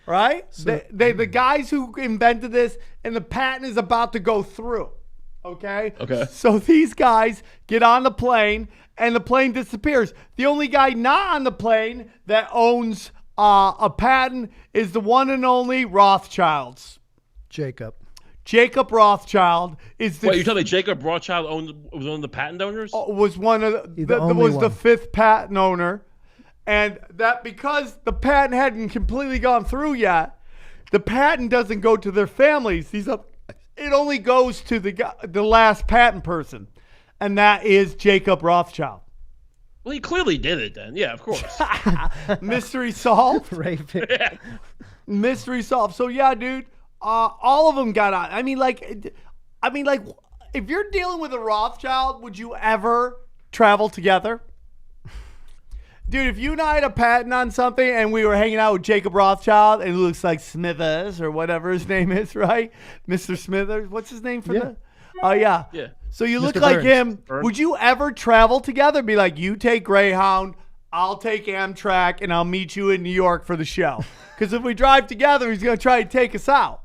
Right? So, the guys who invented this, and the patent is about to go through. Okay? So these guys get on the plane, and the plane disappears. The only guy not on the plane that owns A patent is the one and only Rothschilds. Jacob. Jacob Rothschild is the Wait, you telling me Jacob Rothschild was one of the patent owners? was one of The only was the one. 5th patent owner, and that because the patent hadn't completely gone through yet, the patent doesn't go to their families. It only goes to the last patent person, and that is Jacob Rothschild. Well, he clearly did it then. Yeah, of course. Mystery solved. Raven. Mystery solved. So yeah, dude, all of them got on. I mean, like, if you're dealing with a Rothschild, would you ever travel together? Dude, if you and I had a patent on something and we were hanging out with Jacob Rothschild and it looks like Smithers or whatever his name is, right? Mr. Smithers. What's his name for that? Oh, yeah. Yeah. So you look Mr. like Burns. him. Burns. Would you ever travel together? Be like, you take Greyhound, I'll take Amtrak, and I'll meet you in New York for the show. Because if we drive together, he's going to try to take us out.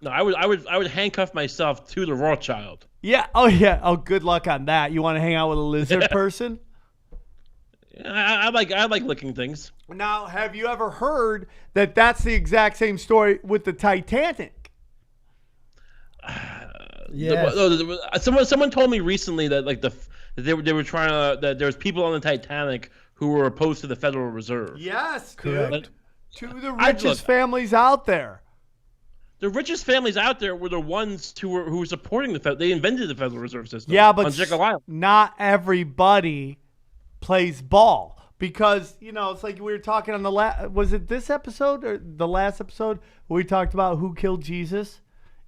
No, I would handcuff myself to the Rothschild. Yeah. Oh, yeah. Oh, good luck on that. You want to hang out with a lizard person? I like licking things. Now, have you ever heard that that's the exact same story with the Titanic? Yes. Someone told me recently that like they were trying to that there was people on the Titanic who were opposed to the Federal Reserve. Yes, Correct. dude. To the I'd richest look- families out there. The richest families out there were the ones who were supporting the Fed. They invented the Federal Reserve System. Yeah, but on Jekyll Island. not everybody plays ball because, it's like we were talking on was it this episode or the last episode where we talked about who killed Jesus?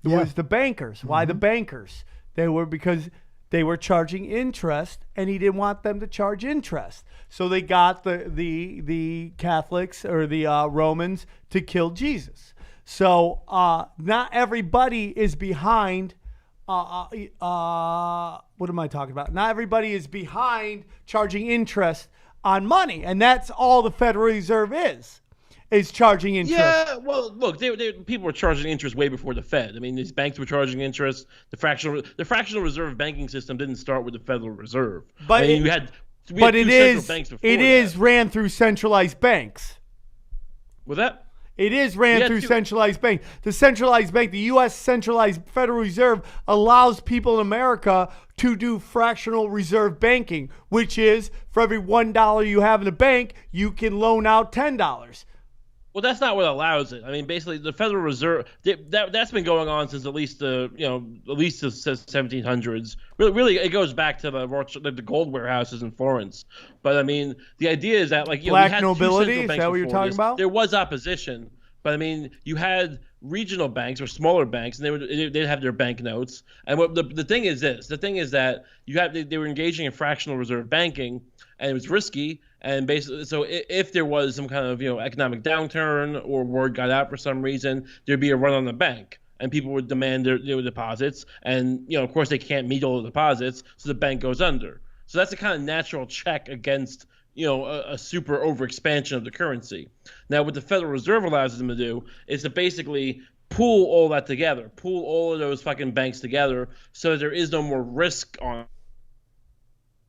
It Yeah. was the bankers. Why the bankers? Because they were charging interest and he didn't want them to charge interest. So they got the Catholics or the Romans to kill Jesus. So not everybody is behind. What am I talking about? Not everybody is behind charging interest on money, and that's all the Federal Reserve is charging interest. Yeah, well, look, people were charging interest way before the Fed. I mean, these banks were charging interest. The fractional reserve banking system didn't start with the Federal Reserve. But I mean, it- we had But two it central is banks before that. ran through centralized banks. With that. It is ran Yeah, through too. centralized bank. The centralized bank, the U.S. centralized Federal Reserve, allows people in America to do fractional reserve banking, which is for every $1 you have in a bank, you can loan out $10. Well, that's not what allows it. I mean, basically, the Federal Reserve that's been going on since at least the 1700s. Really, it goes back to the gold warehouses in Florence. But I mean, the idea is that we Black had two nobility? central Is banks that what you're before talking this. about? There was opposition, but I mean, you had regional banks or smaller banks, and they'd have their banknotes. And what the thing is this: the thing is that they were engaging in fractional reserve banking, and it was risky. And basically, so if there was some kind of economic downturn or word got out for some reason, there'd be a run on the bank, and people would demand their deposits. And of course, they can't meet all the deposits, so the bank goes under. So that's a kind of natural check against a super overexpansion of the currency. Now, what the Federal Reserve allows them to do is to basically pool all that together, pool all of those fucking banks together, so that there is no more risk on.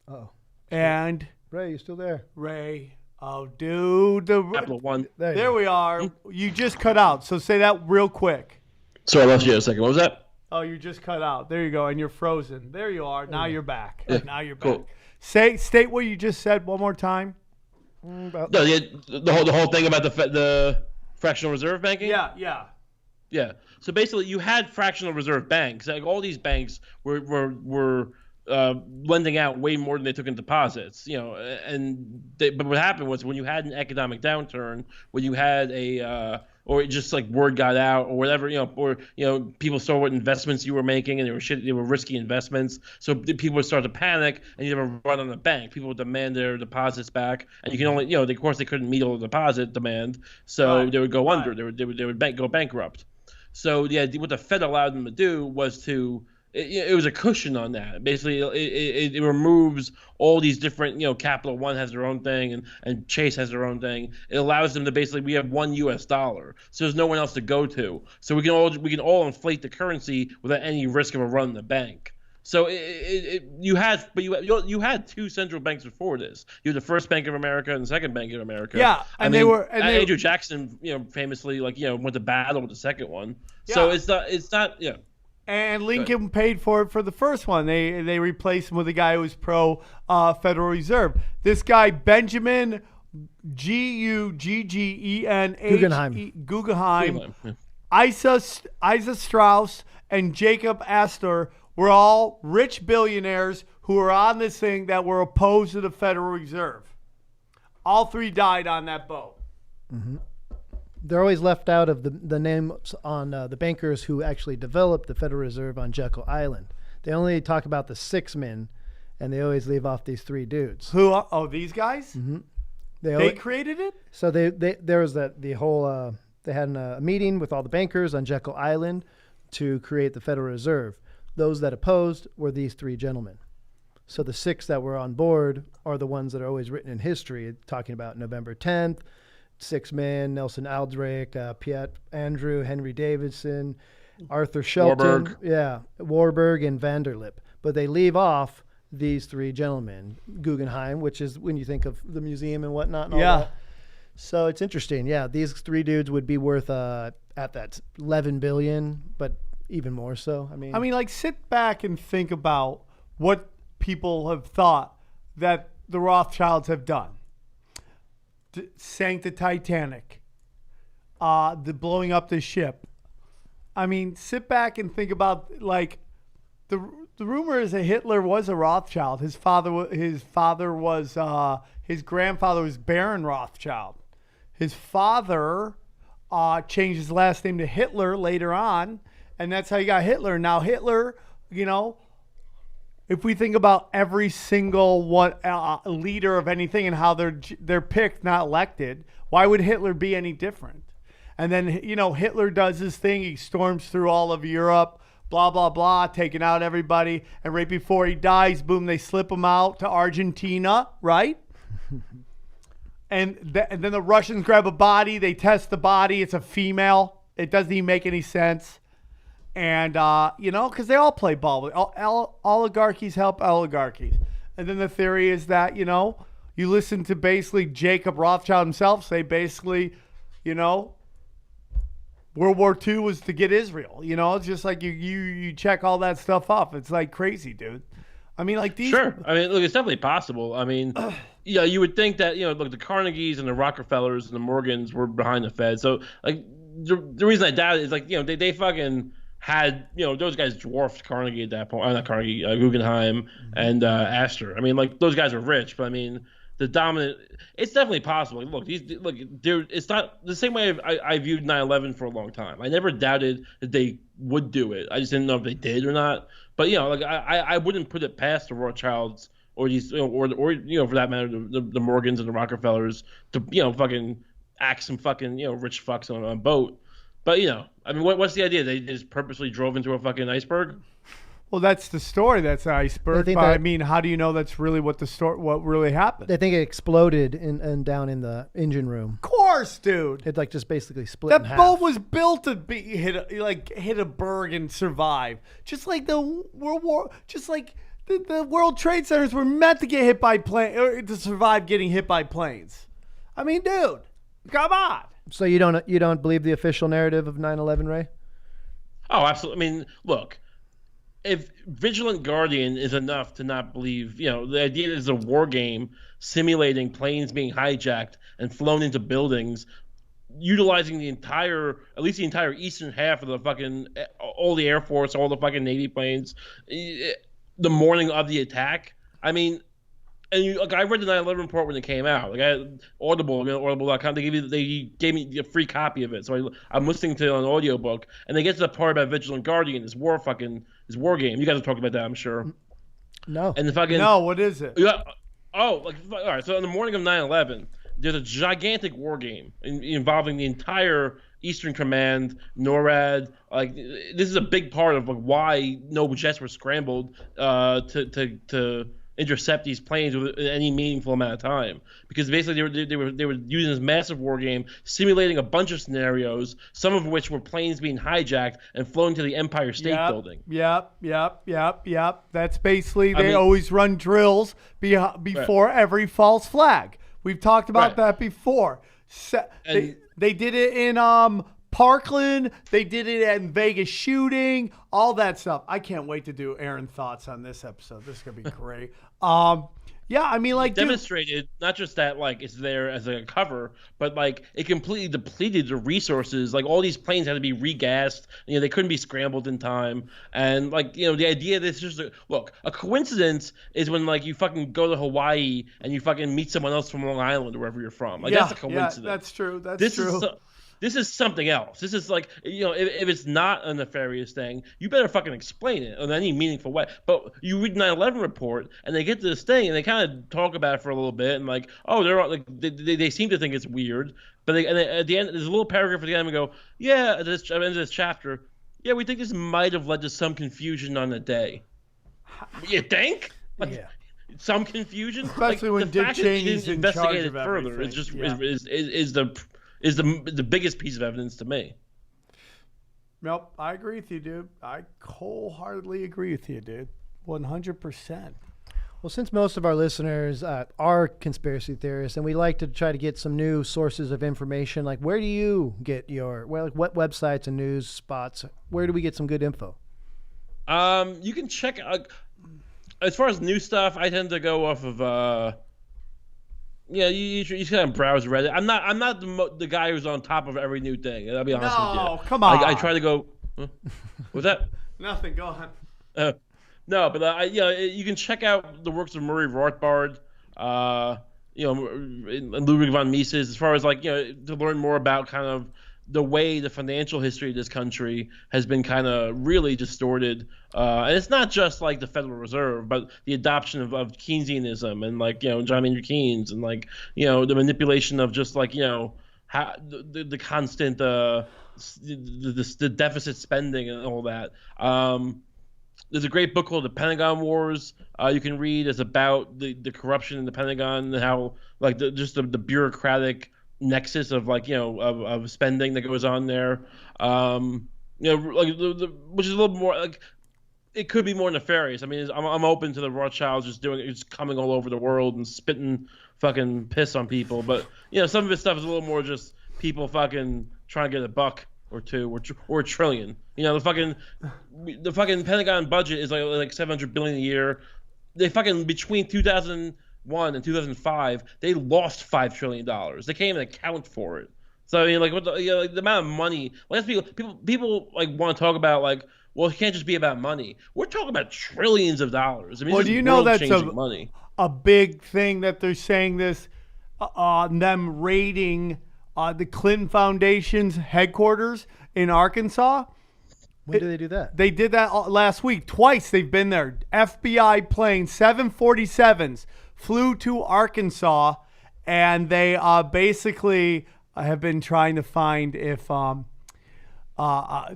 Oh, And Ray, you still there? Ray, oh, dude, Capital One. there we are. You just cut out, so say that real quick. Sorry, I lost you a second. What was that? Oh, you just cut out. There you go, and you're frozen. There you are. Now you're back. Yeah, Now you're cool. back. State what you just said one more time. No, the whole thing about the fractional reserve banking. Yeah. Yeah. So basically, you had fractional reserve banks. Like all these banks were lending out way more than they took in deposits. But what happened was when you had an economic downturn, when you had or just like word got out or whatever, or people saw what investments you were making and they were risky investments. So people would start to panic and you have a run on the bank. People would demand their deposits back, and you can only, of course they couldn't meet all the deposit demand, so Right. they would go under. Right. They would go bankrupt. So what the Fed allowed them to do was to. It was a cushion on that. Basically, it removes all these different, Capital One has their own thing and Chase has their own thing. It allows them to we have $1 US, so there's no one else to go to. So we can all inflate the currency without any risk of a run in the bank. So you had two central banks before this. You had the first Bank of America and the second Bank of America. Yeah, and Andrew Jackson, famously went to battle with the second one. Yeah. So it's not. And Lincoln paid for it for the first one. They replaced him with a guy who was pro Federal Reserve. This guy Benjamin Guggenheim, Isa Strauss, and Jacob Astor were all rich billionaires who were on this thing that were opposed to the Federal Reserve. All three died on that boat. Mm-hmm. They're always left out of the names on the bankers who actually developed the Federal Reserve on Jekyll Island. They only talk about the 6 men, and they always leave off these 3 dudes. Who? Oh, these guys? Mm-hmm. They created it? So there was the whole they had a meeting with all the bankers on Jekyll Island to create the Federal Reserve. Those that opposed were these 3 gentlemen. So the 6 that were on board are the ones that are always written in history, talking about November 10th, 6 men, Nelson Aldrich, Piet Andrew, Henry Davidson, Arthur Shelton, Warburg, and Vanderlip. But they leave off these 3 gentlemen, Guggenheim, which is when you think of the museum and whatnot and all that. So it's interesting. Yeah, these 3 dudes would be worth at that $11 billion, but even more so. I mean, like, sit back and think about what people have thought that the Rothschilds have done. Sank the Titanic, the blowing up the ship. I mean, sit back and think about, like, the rumor is that Hitler was a Rothschild. His grandfather was Baron Rothschild. His father changed his last name to Hitler later on, and that's how you got Hitler. Now Hitler, if we think about every single leader of anything and how they're picked, not elected, why would Hitler be any different? And then, Hitler does his thing. He storms through all of Europe, blah, blah, blah, taking out everybody. And right before he dies, boom, they slip him out to Argentina, right? and then the Russians grab a body. They test the body. It's a female. It doesn't even make any sense. And, because they all play ball. Oligarchies help oligarchies. And then the theory is that, you listen to basically Jacob Rothschild himself say basically, World War II was to get Israel. It's just like you check all that stuff off. It's like crazy, dude. I mean, like these. Sure. I mean, look, it's definitely possible. I mean, you would think that, look, the Carnegies and the Rockefellers and the Morgans were behind the Fed. So, like, the reason I doubt it is, like, they fucking had, those guys dwarfed Carnegie at that point. Not Carnegie, Guggenheim and Astor. I mean, like, those guys are rich, but I mean, the dominant. It's definitely possible. Look, it's not the same way I viewed 9/11 for a long time. I never doubted that they would do it. I just didn't know if they did or not. But I wouldn't put it past the Rothschilds or these, or for that matter, the Morgans and the Rockefellers to fucking act some fucking rich fucks on a boat. But I mean, what's the idea? They just purposely drove into a fucking iceberg? Well, that's the story. That's an iceberg. But I mean, how do you know that's really what really happened? They think it exploded and down in the engine room. Of course, dude. It just basically split in half. That boat was built to hit a berg and survive. Just like the World War, just like the World Trade Centers were meant to get hit by to survive getting hit by planes. I mean, dude, come on. So you don't believe the official narrative of 9/11, Ray? Oh, absolutely. I mean, look. If Vigilant Guardian is enough to not believe, the idea is a war game simulating planes being hijacked and flown into buildings, utilizing at least the entire eastern half of the fucking, all the Air Force, all the fucking Navy planes, the morning of the attack. I mean, and I read the 9/11 report when it came out. Like, I had Audible, Audible.com. They gave me a free copy of it, so I'm listening to it on an audiobook. And they get to the part about Vigilant Guardian, this war game. You guys have talked about that, I'm sure. No. And the fucking what is it? All right. So on the morning of 9/11, there's a gigantic war game involving the entire Eastern Command, NORAD. Like, this is a big part of why no jets were scrambled to intercept these planes within any meaningful amount of time, because basically they were using this massive war game, simulating a bunch of scenarios, some of which were planes being hijacked and flown to the Empire State Building. Yep. That's basically they always run drills before every false flag. We've talked about that before. They did it in Parkland. They did it in Vegas shooting. All that stuff. I can't wait to do Aaron thoughts on this episode. This is gonna be great. Yeah, I mean, like, demonstrated not just that like it's there as a cover, but like it completely depleted the resources. Like all these planes had to be regassed. You know, they couldn't be scrambled in time. And like, you know, the idea that it's just a coincidence is when like you fucking go to Hawaii and you fucking meet someone else from Long Island or wherever you're from. Like that's a coincidence. Yeah, that's true. That's true. This is something else. This is like, you know, if it's not a nefarious thing, you better fucking explain it in any meaningful way. But you read 9/11 report and they get to this thing and they kind of talk about it for a little bit and like, oh, they're all, like they seem to think it's weird. But at the end, there's a little paragraph at the end and go, yeah, at the end of this chapter, yeah, we think this might have led to some confusion on the day. You think? Like, yeah. Some confusion, especially like, when Dick Cheney's in charge of further. everything. It's just is the biggest piece of evidence to me. Nope, I agree with you, dude. I wholeheartedly agree with you, dude. 100%. Well, since most of our listeners are conspiracy theorists, and we like to try to get some new sources of information, like where do you get your, like what websites and news spots? Where do we get some good info? You can check as far as new stuff. I tend to go off of yeah, you kind of browse Reddit. I'm not the guy who's on top of every new thing. I'll be honest with you. No, come on. I try to go. What's that? Nothing. Go on. No, but you can check out the works of Murray Rothbard, you know, and Ludwig von Mises, as far as like, you know, to learn more about kind of the way the financial history of this country has been kind of really distorted. And it's not just like the Federal Reserve, but the adoption of Keynesianism and like, you know, John Maynard Keynes and like, you know, the manipulation of just like, you know, how the constant the deficit spending and all that. There's a great book called The Pentagon Wars you can read. It's about the corruption in the Pentagon and how like the bureaucratic nexus of like, you know, of spending that goes on there. You know, like which is a little more like it could be more nefarious. I mean, I'm open to the Rothschilds just coming all over the world and spitting fucking piss on people, but you know, some of his stuff is a little more just people fucking trying to get a buck or two or a trillion. You know, the fucking Pentagon budget is like $700 billion a year. They fucking between 2001 and 2005, they lost $5 trillion. They can't even account for it. So I mean, like what the amount of money. Like people like want to talk about like, well, it can't just be about money. We're talking about trillions of dollars. I mean, well, do you know that's money. A big thing that they're saying this on them raiding the Clinton Foundation's headquarters in Arkansas? When did they do that? They did that last week. Twice they've been there. FBI plane 747s flew to Arkansas, and they basically have been trying to find if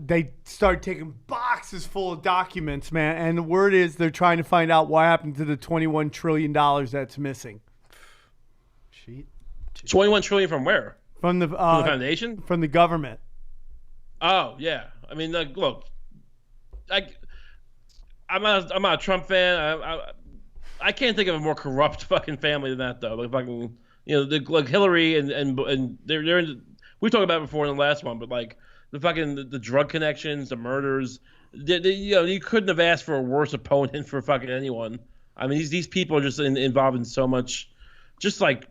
they start taking boxes full of documents, man. And the word is they're trying to find out what happened to the $21 trillion that's missing. Cheat. 21 trillion from where? From the foundation? From the government. Oh yeah, I mean, like, look, I'm not a Trump fan. I can't think of a more corrupt fucking family than that, though. Like fucking, you know, like Hillary and they're in. We talked about it before in the last one, but like the fucking the drug connections, the murders. You know, you couldn't have asked for a worse opponent for fucking anyone. I mean, these people are just involved in so much, just like.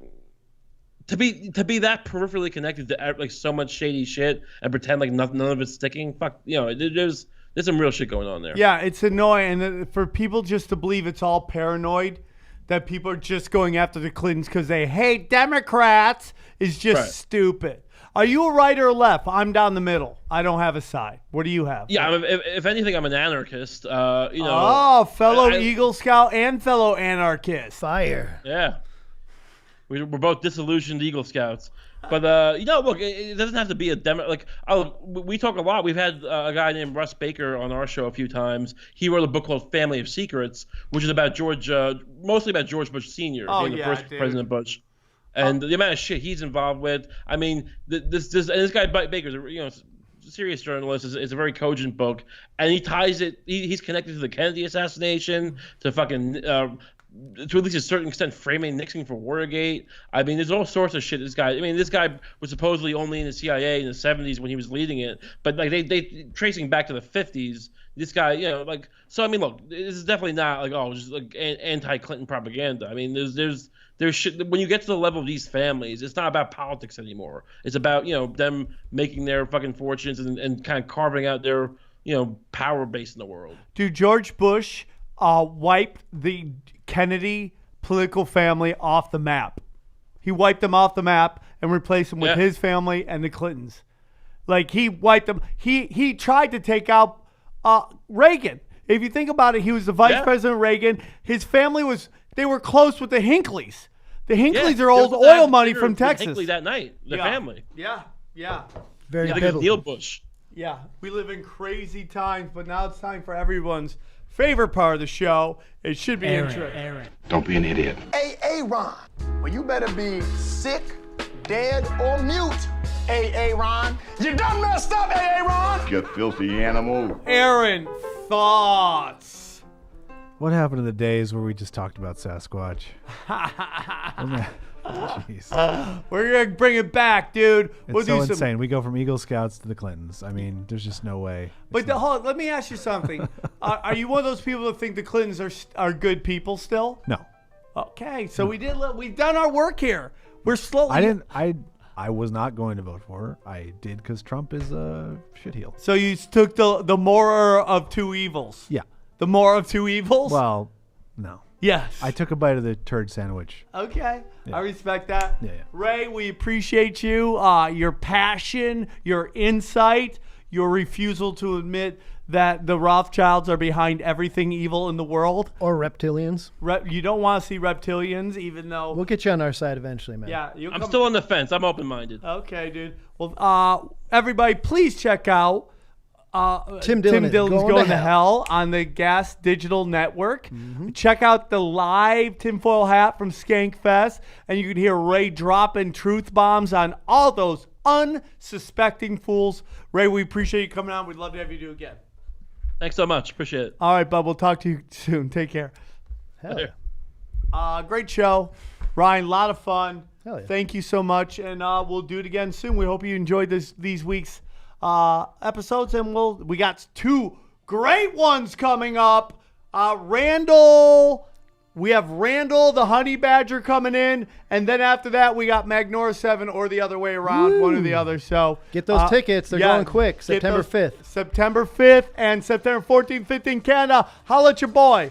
To be that peripherally connected to like so much shady shit and pretend like none of it's sticking, fuck, you know, there's some real shit going on there. Yeah, it's annoying, and for people just to believe it's all paranoid, that people are just going after the Clintons because they hate Democrats is just stupid. Are you a right or a left? I'm down the middle. I don't have a side. What do you have? Yeah, if anything, I'm an anarchist. You know. Oh, fellow Eagle Scout and fellow anarchist. Fire. Yeah. We're both disillusioned Eagle Scouts. But look, it doesn't have to be a demo. Like, we talk a lot. We've had a guy named Russ Baker on our show a few times. He wrote a book called Family of Secrets, which is about mostly about George Bush Sr., being the first President Bush, and the amount of shit he's involved with. I mean, this guy Baker's a serious journalist. It's a very cogent book, and he ties it. He's connected to the Kennedy assassination, to fucking. To at least a certain extent, framing Nixon for Watergate. I mean, there's all sorts of shit. This guy was supposedly only in the CIA in the 70s when he was leading it, but like they tracing back to the 50s. This guy, so I mean, look, this is definitely not like just like anti-Clinton propaganda. I mean, there's shit. When you get to the level of these families, it's not about politics anymore. It's about them making their fucking fortunes and kind of carving out their power base in the world. Dude, George Bush wiped the Kennedy political family off the map. He wiped them off the map and replaced them with his family and the Clintons. Like, he wiped them. He tried to take out Reagan. If you think about it, he was the vice president of Reagan. His family they were close with the Hinckleys. The Hinckleys are old oil money from Texas. Hinkley that night, the family. Yeah. Very pivotal. Neil Bush. Yeah, we live in crazy times, but now it's time for everyone's favorite part of the show. It should be interesting. Don't be an idiot. Hey, Ron. Well, you better be sick, dead, or mute. Ron. You done messed up, Ron. You filthy animal. Aaron, thoughts? What happened to the days where we just talked about Sasquatch? Jeez. We're going to bring it back, dude. It's so insane. We go from Eagle Scouts to the Clintons. I mean, there's just no way. But hold on, let me ask you something. Are you one of those people that think the Clintons are good people still? No. Okay, so we've done our work here. We're slowly. I was not going to vote for her. I did because Trump is a shitheel. So you took the more of two evils. Yeah. The more of two evils? Well, no. Yes. I took a bite of the turd sandwich. Okay. Yeah. I respect that. Yeah. Ray, we appreciate you, your passion, your insight, your refusal to admit that the Rothschilds are behind everything evil in the world. Or reptilians. You don't want to see reptilians, even though... We'll get you on our side eventually, man. Yeah. I'm still on the fence. I'm open-minded. Okay, dude. Well, everybody, please check out Tim Dillon's Going to Hell on the Gas Digital Network. Mm-hmm. Check out the live tinfoil hat from Skankfest, and you can hear Ray dropping truth bombs on all those unsuspecting fools. Ray, we appreciate you coming on. We'd love to have you do it again. Thanks so much. Appreciate it. All right, bub. We'll talk to you soon. Take care. Hell yeah. Great show. Ryan, a lot of fun. Hell yeah. Thank you so much, and we'll do it again soon. We hope you enjoyed these weeks' episodes, and we got two great ones coming up. We have Randall the Honey Badger coming in, and then after that we got Magnora 7 or the other way around, one or the other. So get those tickets. They're going quick. September 5th. September 5th and September 14th, 15th, Canada. Holla at your boy.